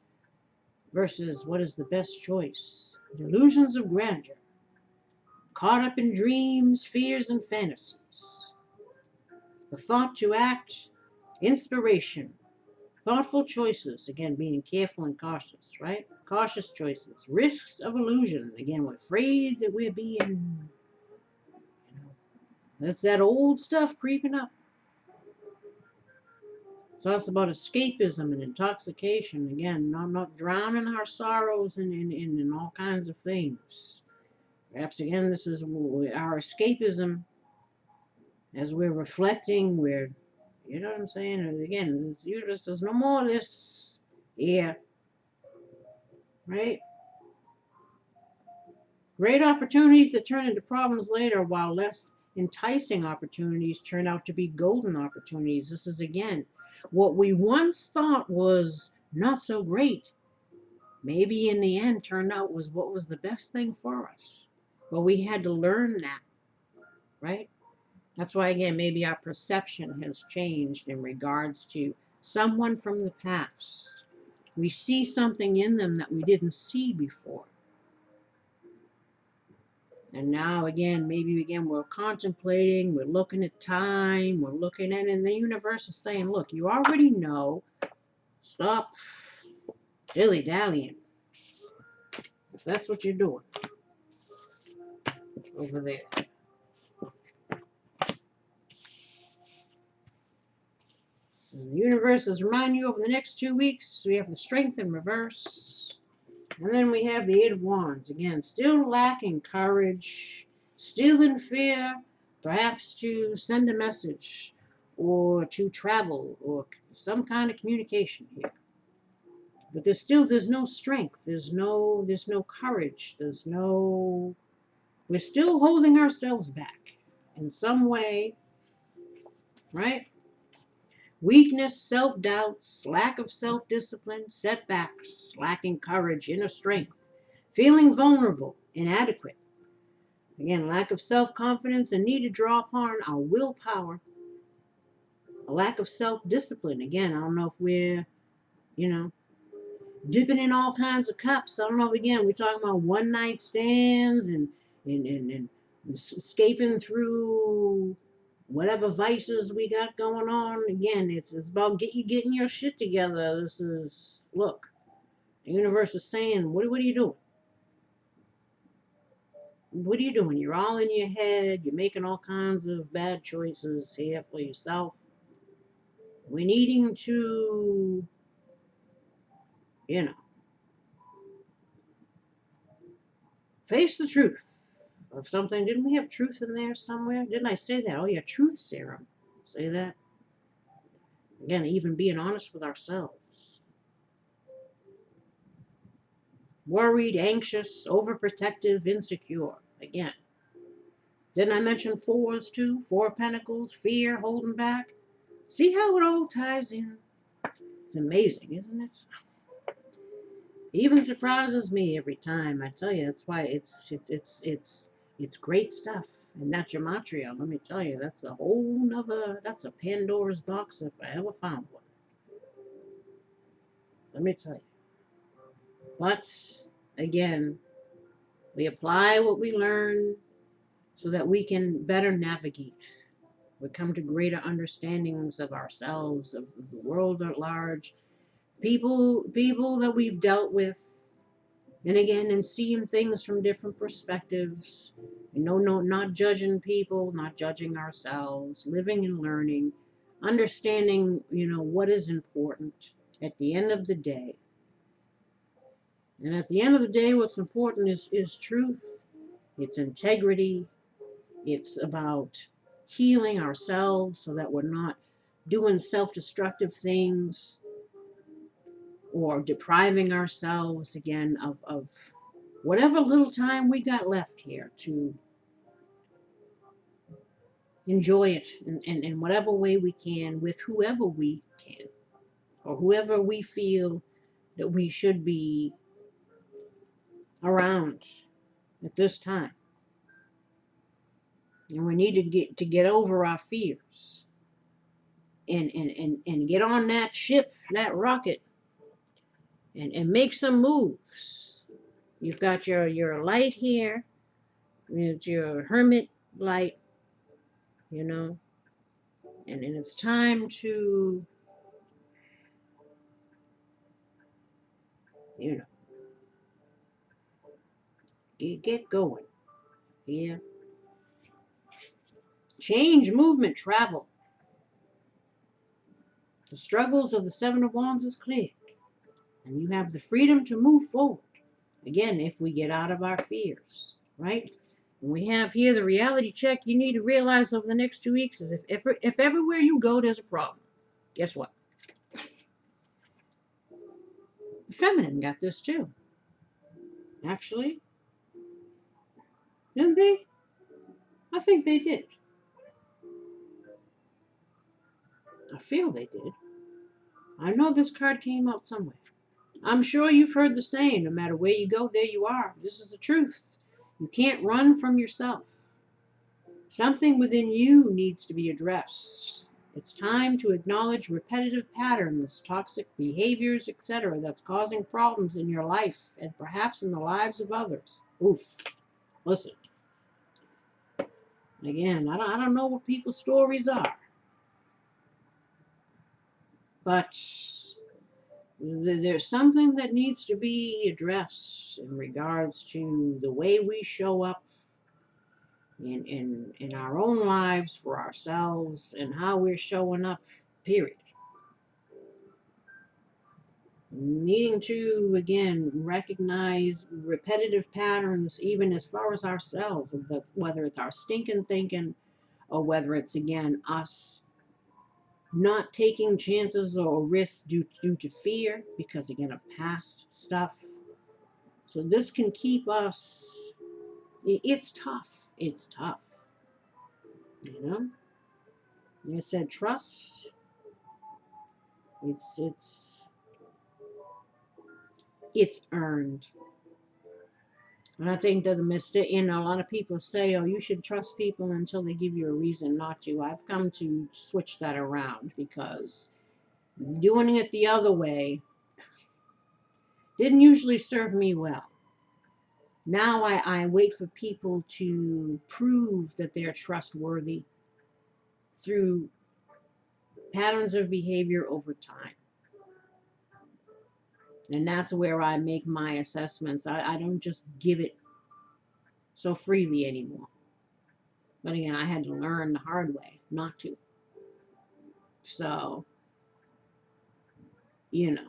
versus what is the best choice, delusions of grandeur. caught up in dreams, fears, and fantasies. The thought to act, inspiration, thoughtful choices, again, being careful and cautious, right? Cautious choices. Risks of illusion, again, we're afraid that we're being, that's that old stuff creeping up. So it's about escapism and intoxication, again, not drowning our sorrows in all kinds of things. Perhaps, again, this is our escapism as we're reflecting, you know what I'm saying? And again, it's uterus says, no more of this here, right? Great opportunities that turn into problems later, while less enticing opportunities turn out to be golden opportunities. This is, again, what we once thought was not so great, maybe in the end turned out was what was the best thing for us. But we had to learn that, right? That's why, again, maybe our perception has changed in regards to someone from the past. We see something in them that we didn't see before. And now, again, maybe again, we're contemplating, we're looking at time, we're looking at it, and the universe is saying, look, you already know. Stop dilly-dallying. If that's what you're doing over there. And the universe is reminding you over the next 2 weeks, we have the Strength in reverse. And then we have the Eight of Wands. Again, still lacking courage, still in fear, perhaps to send a message or to travel or some kind of communication here. But there's no strength, there's no courage, we're still holding ourselves back in some way, right? Weakness, self-doubts, lack of self-discipline, setbacks, lacking courage, inner strength, feeling vulnerable, inadequate. Again, lack of self-confidence and need to draw upon our willpower. A lack of self-discipline. Again, I don't know if we're, dipping in all kinds of cups. I don't know if, again, we're talking about one-night stands and escaping through whatever vices we got going on. Again, it's about getting your shit together. This is, look, the universe is saying, what are you doing? What are you doing? You're all in your head. You're making all kinds of bad choices here for yourself. We're needing to, face the truth of something. Didn't we have truth in there somewhere? Didn't I say that? Oh, yeah, truth serum. Say that. Again, even being honest with ourselves. Worried, anxious, overprotective, insecure. Again. Didn't I mention fours too? Four of Pentacles, fear, holding back. See how it all ties in? It's amazing, isn't it? Even surprises me every time. I tell you, that's why it's great stuff. And that gematria, let me tell you, that's a whole nother, that's a Pandora's box if I ever found one. Let me tell you. But again, we apply what we learn so that we can better navigate. We come to greater understandings of ourselves, of the world at large, people that we've dealt with, and again, and seeing things from different perspectives. Not judging people, not judging ourselves, living and learning, understanding, what is important at the end of the day. And at the end of the day, what's important is truth, it's integrity, it's about healing ourselves so that we're not doing self-destructive things or depriving ourselves, again, of whatever little time we got left here to enjoy it in whatever way we can with whoever we can or whoever we feel that we should be around at this time. And we need to get over our fears and get on that ship, that rocket, and make some moves. You've got your light here. It's your hermit light, you know, and it's time to, you know, get going. Yeah. Change, movement, travel. The struggles of the Seven of Wands is clear, and you have the freedom to move forward. Again, if we get out of our fears, right? And we have here the reality check you need to realize over the next 2 weeks is if everywhere you go there's a problem, guess what? The feminine got this too. Actually, didn't they? I think they did. I feel they did. I know this card came out somewhere. I'm sure you've heard the saying, no matter where you go, there you are. This is the truth. You can't run from yourself. Something within you needs to be addressed. It's time to acknowledge repetitive patterns, toxic behaviors, etc., that's causing problems in your life and perhaps in the lives of others. Oof. Listen. Again, I don't know what people's stories are, but there's something that needs to be addressed in regards to the way we show up in our own lives for ourselves and how we're showing up, period. Needing to, again, recognize repetitive patterns, even as far as ourselves, whether it's our stinking thinking or whether it's, again, us not taking chances or risks due to fear because, again, of past stuff. So this can keep us, it's tough. It's tough. You know? Like I said, trust, it's earned. And I think that the mistake, a lot of people say, oh, you should trust people until they give you a reason not to. I've come to switch that around because doing it the other way didn't usually serve me well. Now I wait for people to prove that they're trustworthy through patterns of behavior over time. And that's where I make my assessments. I don't just give it so freely anymore. But again, I had to learn the hard way not to. So, you know.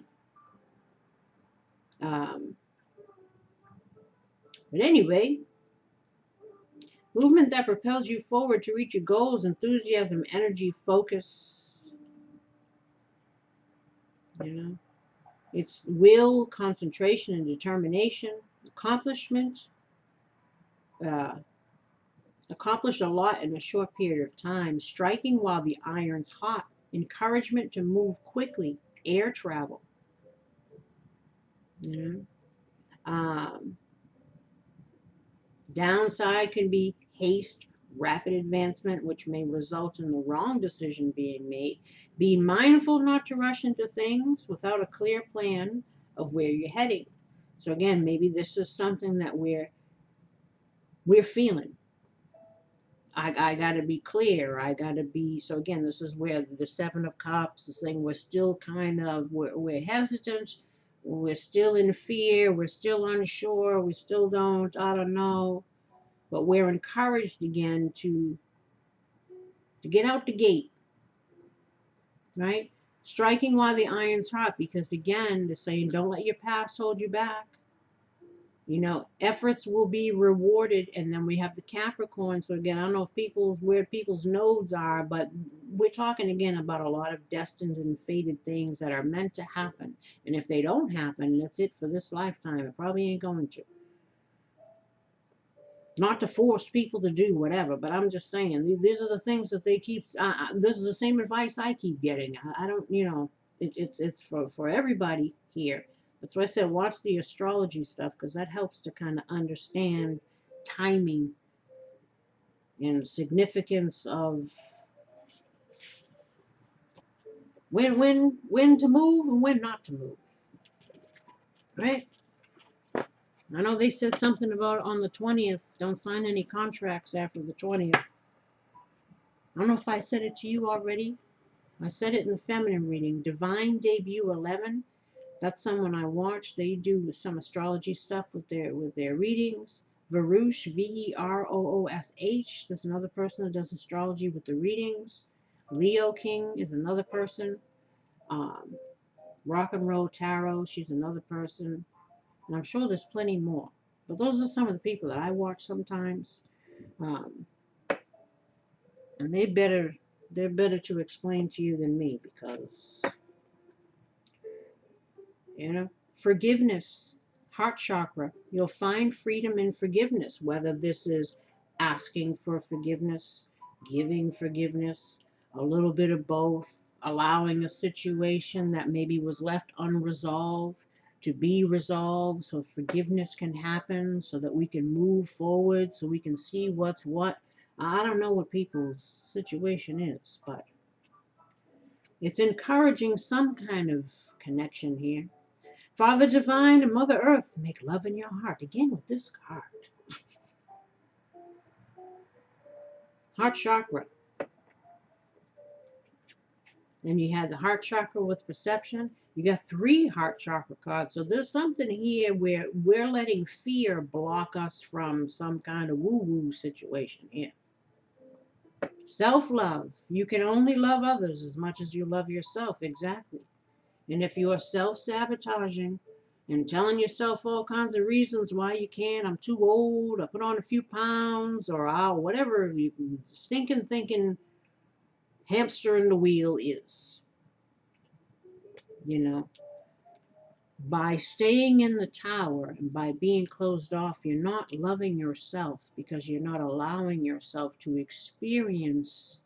But anyway, movement that propels you forward to reach your goals, enthusiasm, energy, focus. You know, it's will, concentration, and determination, accomplishment. Accomplish a lot in a short period of time, striking while the iron's hot, encouragement to move quickly, air travel. You know? Downside can be haste, rapid advancement, which may result in the wrong decision being made. Be mindful not to rush into things without a clear plan of where you're heading. So again, maybe this is something that we're feeling. I got to be clear. I got to be, so again, this is where the Seven of Cups, this thing, we're still kind of, we're hesitant. We're still in fear. We're still unsure. We still I don't know. But we're encouraged again to get out the gate, right? Striking while the iron's hot, because again, they're saying don't let your past hold you back. You know, efforts will be rewarded, and then we have the Capricorn. So again, I don't know if where people's nodes are, but we're talking again about a lot of destined and fated things that are meant to happen. And if they don't happen, that's it for this lifetime. It probably ain't going to. Not to force people to do whatever, but I'm just saying these are the things that they keep. This is the same advice I keep getting. I don't, it's for everybody here. That's why I said watch the astrology stuff because that helps to kind of understand timing and significance of when to move and when not to move, right? I know they said something about on the 20th. Don't sign any contracts after the 20th. I don't know if I said it to you already. I said it in the feminine reading. Divine Debut 11. That's someone I watch. They do some astrology stuff with their readings. Veroush, Veroosh. There's another person that does astrology with the readings. Leo King is another person. Um, Rock and Roll Tarot, she's another person. And I'm sure there's plenty more. But those are some of the people that I watch sometimes. Um, and they're better to explain to you than me because, you know, forgiveness, heart chakra. You'll find freedom in forgiveness, whether this is asking for forgiveness, giving forgiveness, a little bit of both, allowing a situation that maybe was left unresolved to be resolved so forgiveness can happen, so that we can move forward, so we can see what's what. I don't know what people's situation is, but it's encouraging some kind of connection here. Father Divine and Mother Earth, make love in your heart. Again with this card. Heart chakra. Then you had the heart chakra with perception. You got 3 heart chakra cards. So there's something here where we're letting fear block us from some kind of woo-woo situation here. Self-love. You can only love others as much as you love yourself. Exactly. And if you are self-sabotaging and telling yourself all kinds of reasons why you can't, I'm too old, I put on a few pounds, or I'll, whatever you stinking thinking hamster in the wheel is, you know, by staying in the tower and by being closed off, you're not loving yourself because you're not allowing yourself to experience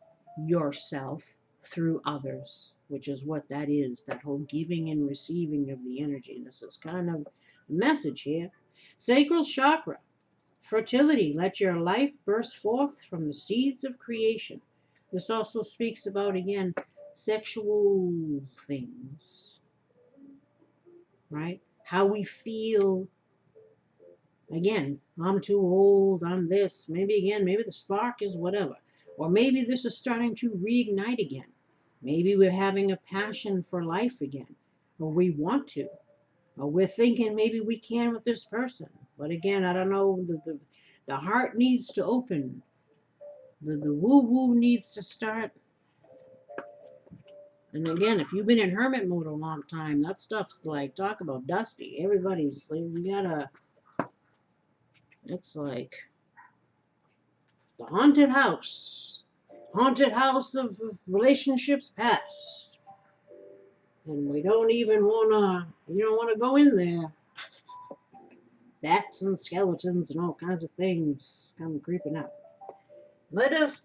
yourself through others, which is what that is, that whole giving and receiving of the energy. This is kind of the message here. Sacral chakra, fertility, let your life burst forth from the seeds of creation. This also speaks about, again, sexual things, right? How we feel. Again, I'm too old, I'm this. Maybe again, maybe the spark is whatever. Or maybe this is starting to reignite again. Maybe we're having a passion for life again. Or we want to. Or we're thinking maybe we can with this person. But again, I don't know. The heart needs to open. The woo-woo needs to start. And again, if you've been in hermit mode a long time, that stuff's like, talk about dusty. Everybody's like, we gotta, it's like the haunted house of relationships past. And we don't even wanna, you don't wanna go in there. Bats and skeletons and all kinds of things come creeping up. Let us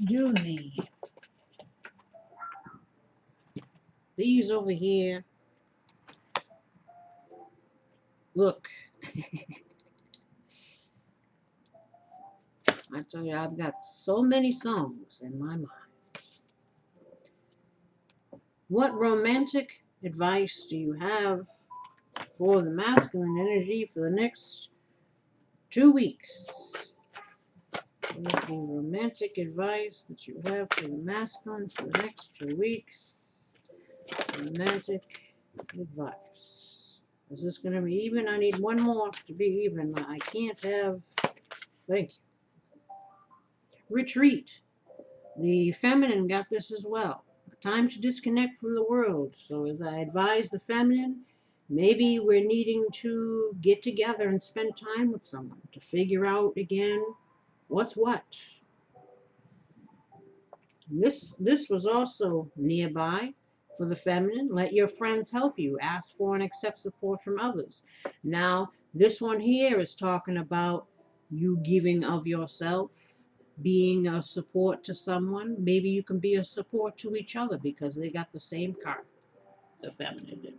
do these over here. Look. I tell you, I've got so many songs in my mind. What romantic advice do you have for the masculine energy for the next 2 weeks? What is the romantic advice that you have for the masculine for the next 2 weeks? Romantic advice. Is this going to be even? I need one more to be even. I can't have. Thank you. Retreat. The feminine got this as well. Time to disconnect from the world. So as I advise the feminine, maybe we're needing to get together and spend time with someone to figure out again what's what. This was also nearby for the feminine. Let your friends help you. Ask for and accept support from others. Now, this one here is talking about you giving of yourself, being a support to someone. Maybe you can be a support to each other because they got the same card, the feminine did.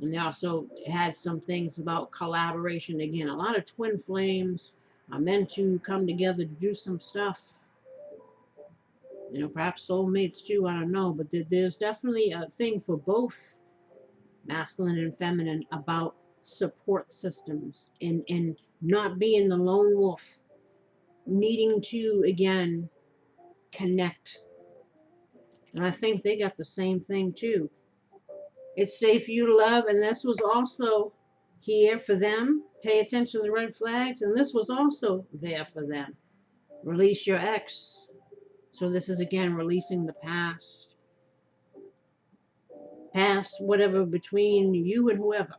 And they also had some things about collaboration. Again, a lot of twin flames are meant to come together to do some stuff. You know, perhaps soulmates too, I don't know. But there's definitely a thing for both masculine and feminine about support systems, and not being the lone wolf, needing to, again, connect. And I think they got the same thing too. It's safe for you to love, and this was also here for them. Pay attention to the red flags, and this was also there for them. Release your ex. So this is again releasing the past. Past whatever between you and whoever.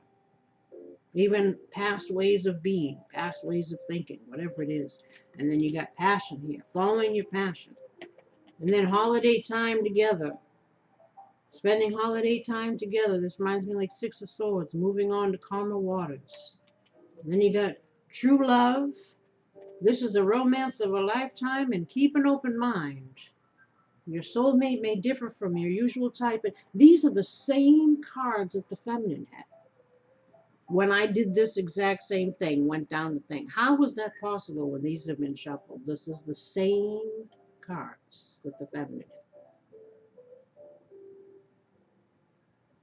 Even past ways of being, past ways of thinking, whatever it is. And then you got passion here, following your passion. And then holiday time together. Spending holiday time together. This reminds me like Six of Swords, moving on to calmer waters. And then you got true love. This is a romance of a lifetime, and keep an open mind. Your soulmate may differ from your usual type, but these are the same cards that the feminine had. When I did this exact same thing, went down the thing. How was that possible when these have been shuffled? This is the same cards that the feminine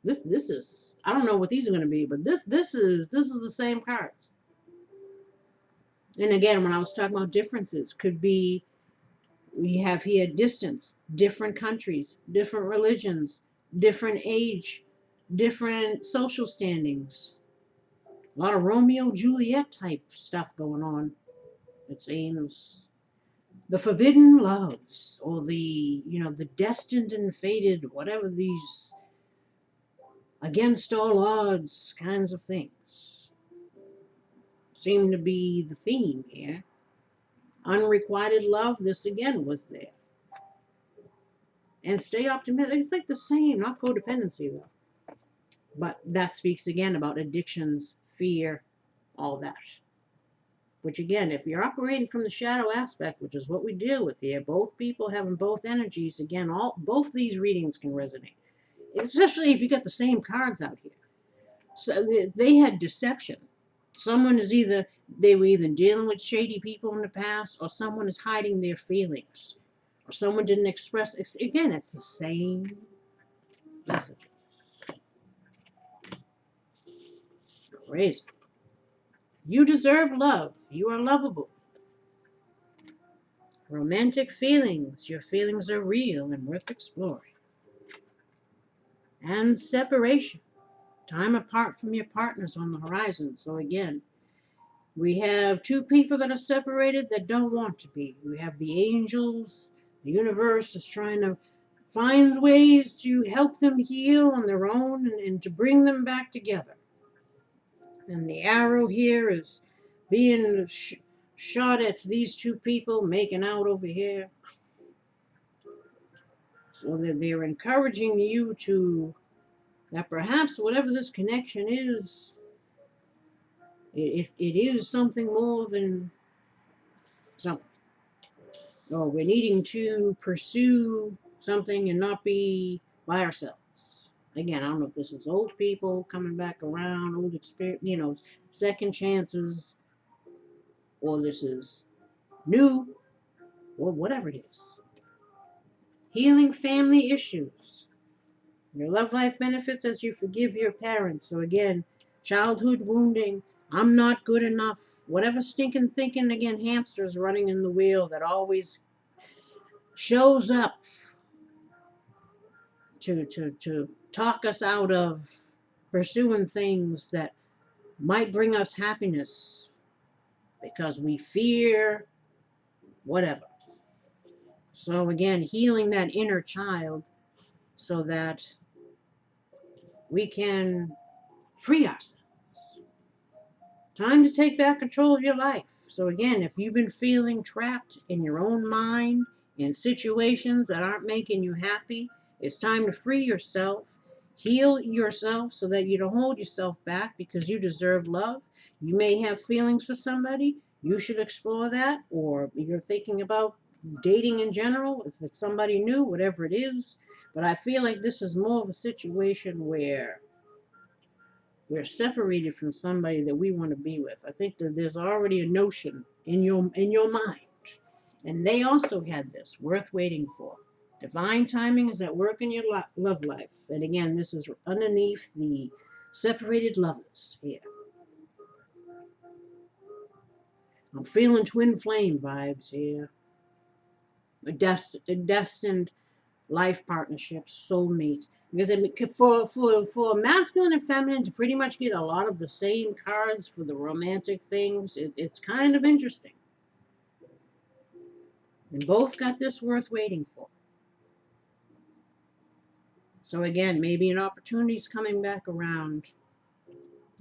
had. This is, I don't know what these are going to be, but this is the same cards. And again, when I was talking about differences, could be we have here distance, different countries, different religions, different age, different social standings. A lot of Romeo Juliet type stuff going on. It's aims. The forbidden loves, or the destined and fated, whatever these against all odds kinds of things seem to be the theme here. Unrequited love, this again was there. And stay optimistic. It's like the same, not codependency though. But that speaks again about addictions, fear, all that. Which again, if you're operating from the shadow aspect, which is what we deal with here, both people having both energies, again, both these readings can resonate. Especially if you got the same cards out here. So they had deception. Someone is they were either dealing with shady people in the past, or someone is hiding their feelings, or someone didn't express. Again, it's the same message. Crazy. You deserve love. You are lovable. Romantic feelings. Your feelings are real and worth exploring. And separation. Time apart from your partners on the horizon. So again, we have two people that are separated that don't want to be. We have the angels. The universe is trying to find ways to help them heal on their own, and to bring them back together. And the arrow here is being shot at these two people making out over here. So that they're encouraging you that perhaps whatever this connection is, it is something more than something. Or we're needing to pursue something and not be by ourselves. Again, I don't know if this is old people coming back around, old experience, second chances, or this is new, or whatever it is. Healing family issues. Your love life benefits as you forgive your parents. So again, childhood wounding, I'm not good enough, whatever stinking thinking, again, hamsters running in the wheel that always shows up to talk us out of pursuing things that might bring us happiness because we fear whatever. So again, healing that inner child so that we can free ourselves. Time to take back control of your life. So again, if you've been feeling trapped in your own mind, in situations that aren't making you happy, it's time to free yourself, heal yourself so that you don't hold yourself back, because you deserve love. You may have feelings for somebody. You should explore that. Or you're thinking about dating in general, if it's somebody new, whatever it is. But I feel like this is more of a situation where we're separated from somebody that we want to be with. I think that there's already a notion in your mind. And they also had this, worth waiting for. Divine timing is at work in your love life. And again, this is underneath the separated lovers here. I'm feeling twin flame vibes here. A destined life partnership, soulmate. Because for masculine and feminine to pretty much get a lot of the same cards for the romantic things, it's kind of interesting. And both got this worth waiting for. So again, maybe an opportunity is coming back around.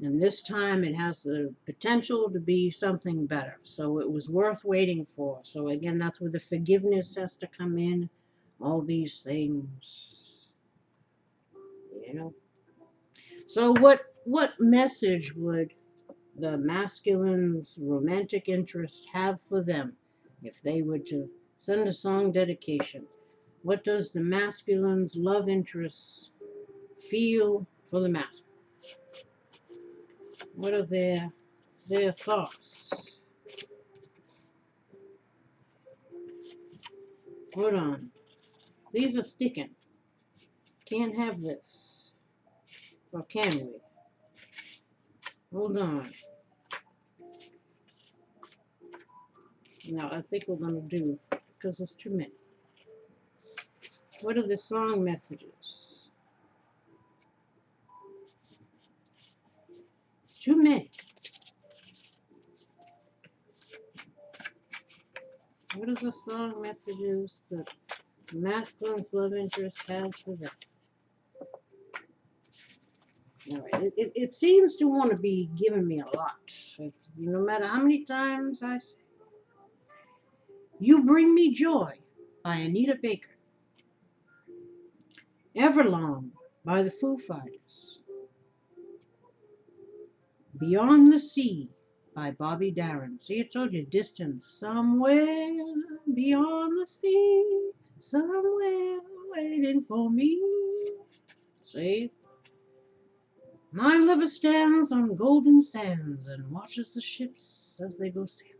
And this time it has the potential to be something better. So it was worth waiting for. So again, that's where the forgiveness has to come in. All these things. You know. So what message would the masculine's romantic interest have for them if they were to send a song dedication? What does the masculine's love interest feel for the masculine? What are their thoughts? Hold on. These are sticking. Can't have this. Or can we? Hold on. No, I think we're going to do, because there's too many. What are the song messages? It's too many. What are the song messages that masculine's love interest has for them? All right. It seems to want to be giving me a lot. No matter how many times I say, You Bring Me Joy by Anita Baker. Everlong by the Foo Fighters. Beyond the Sea by Bobby Darin. See, I told you, distance. Somewhere beyond the sea, somewhere waiting for me. See? My lover stands on golden sands and watches the ships as they go sailing.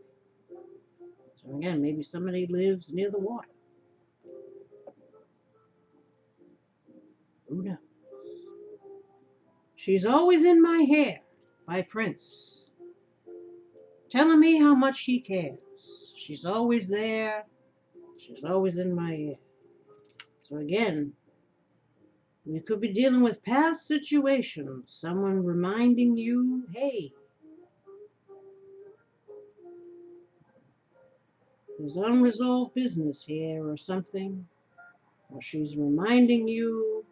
So again, maybe somebody lives near the water. Who knows? She's Always in My Hair by Prince. Telling me how much she cares. She's always there. She's always in my hair. So again, you could be dealing with past situations. Someone reminding you, hey, there's unresolved business here or something. Or she's reminding you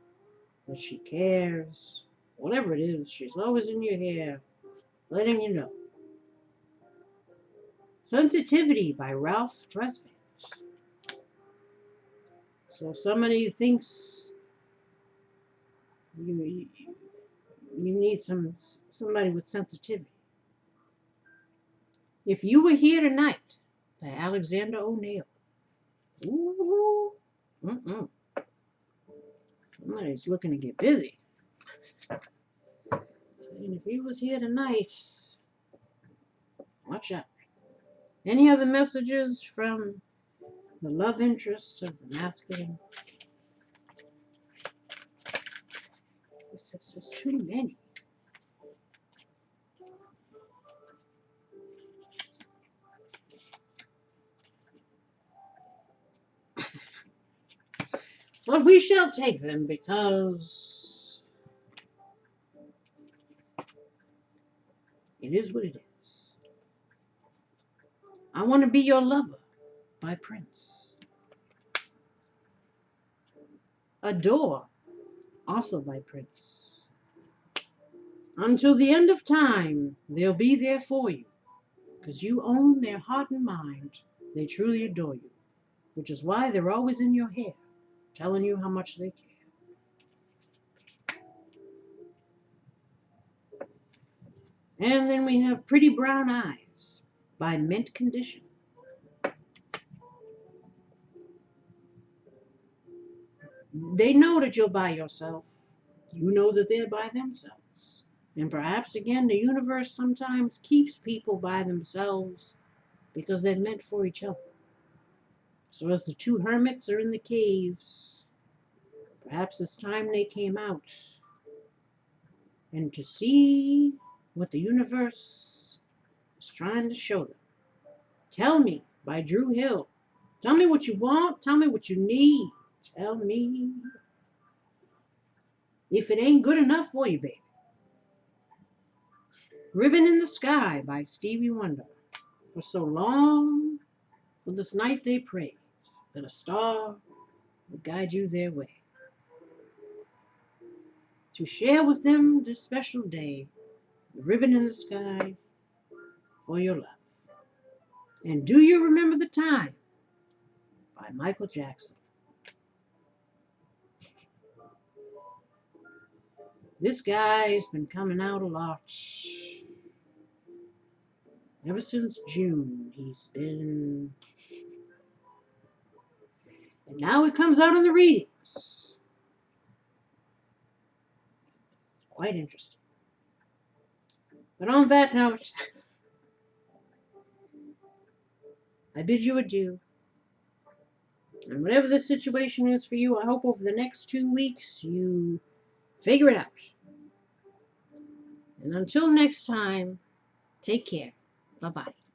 that she cares. Whatever it is, she's always in your hair, letting you know. Sensitivity by Ralph Tresvant. So somebody thinks you need somebody with sensitivity. If You Were Here Tonight by Alexander O'Neill. Ooh. Somebody's looking to get busy. Saying if he was here tonight, watch out. Any other messages from the love interest of the masculine? This is just too many. But we shall take them because it is what it is. I Want to Be Your Lover by Prince. Adore, also by Prince. Until the end of time, they'll be there for you, because you own their heart and mind. They truly adore you, which is why they're always in your hair, telling you how much they care. And then we have Pretty Brown Eyes by Mint Condition. They know that you're by yourself. You know that they're by themselves. And perhaps, again, the universe sometimes keeps people by themselves because they're meant for each other. So as the two hermits are in the caves, perhaps it's time they came out and to see what the universe is trying to show them. Tell Me by Drew Hill. Tell me what you want. Tell me what you need. Tell me if it ain't good enough for you, baby. Ribbon in the Sky by Stevie Wonder. For so long, for this night they prayed that a star would guide you their way. To share with them this special day, the ribbon in the sky for your love. And Do You Remember the Time by Michael Jackson. This guy's been coming out a lot. Ever since June, he's been. And now it comes out in the readings. It's quite interesting. But on that note, I bid you adieu. And whatever the situation is for you, I hope over the next 2 weeks you figure it out. And until next time, take care. Bye-bye.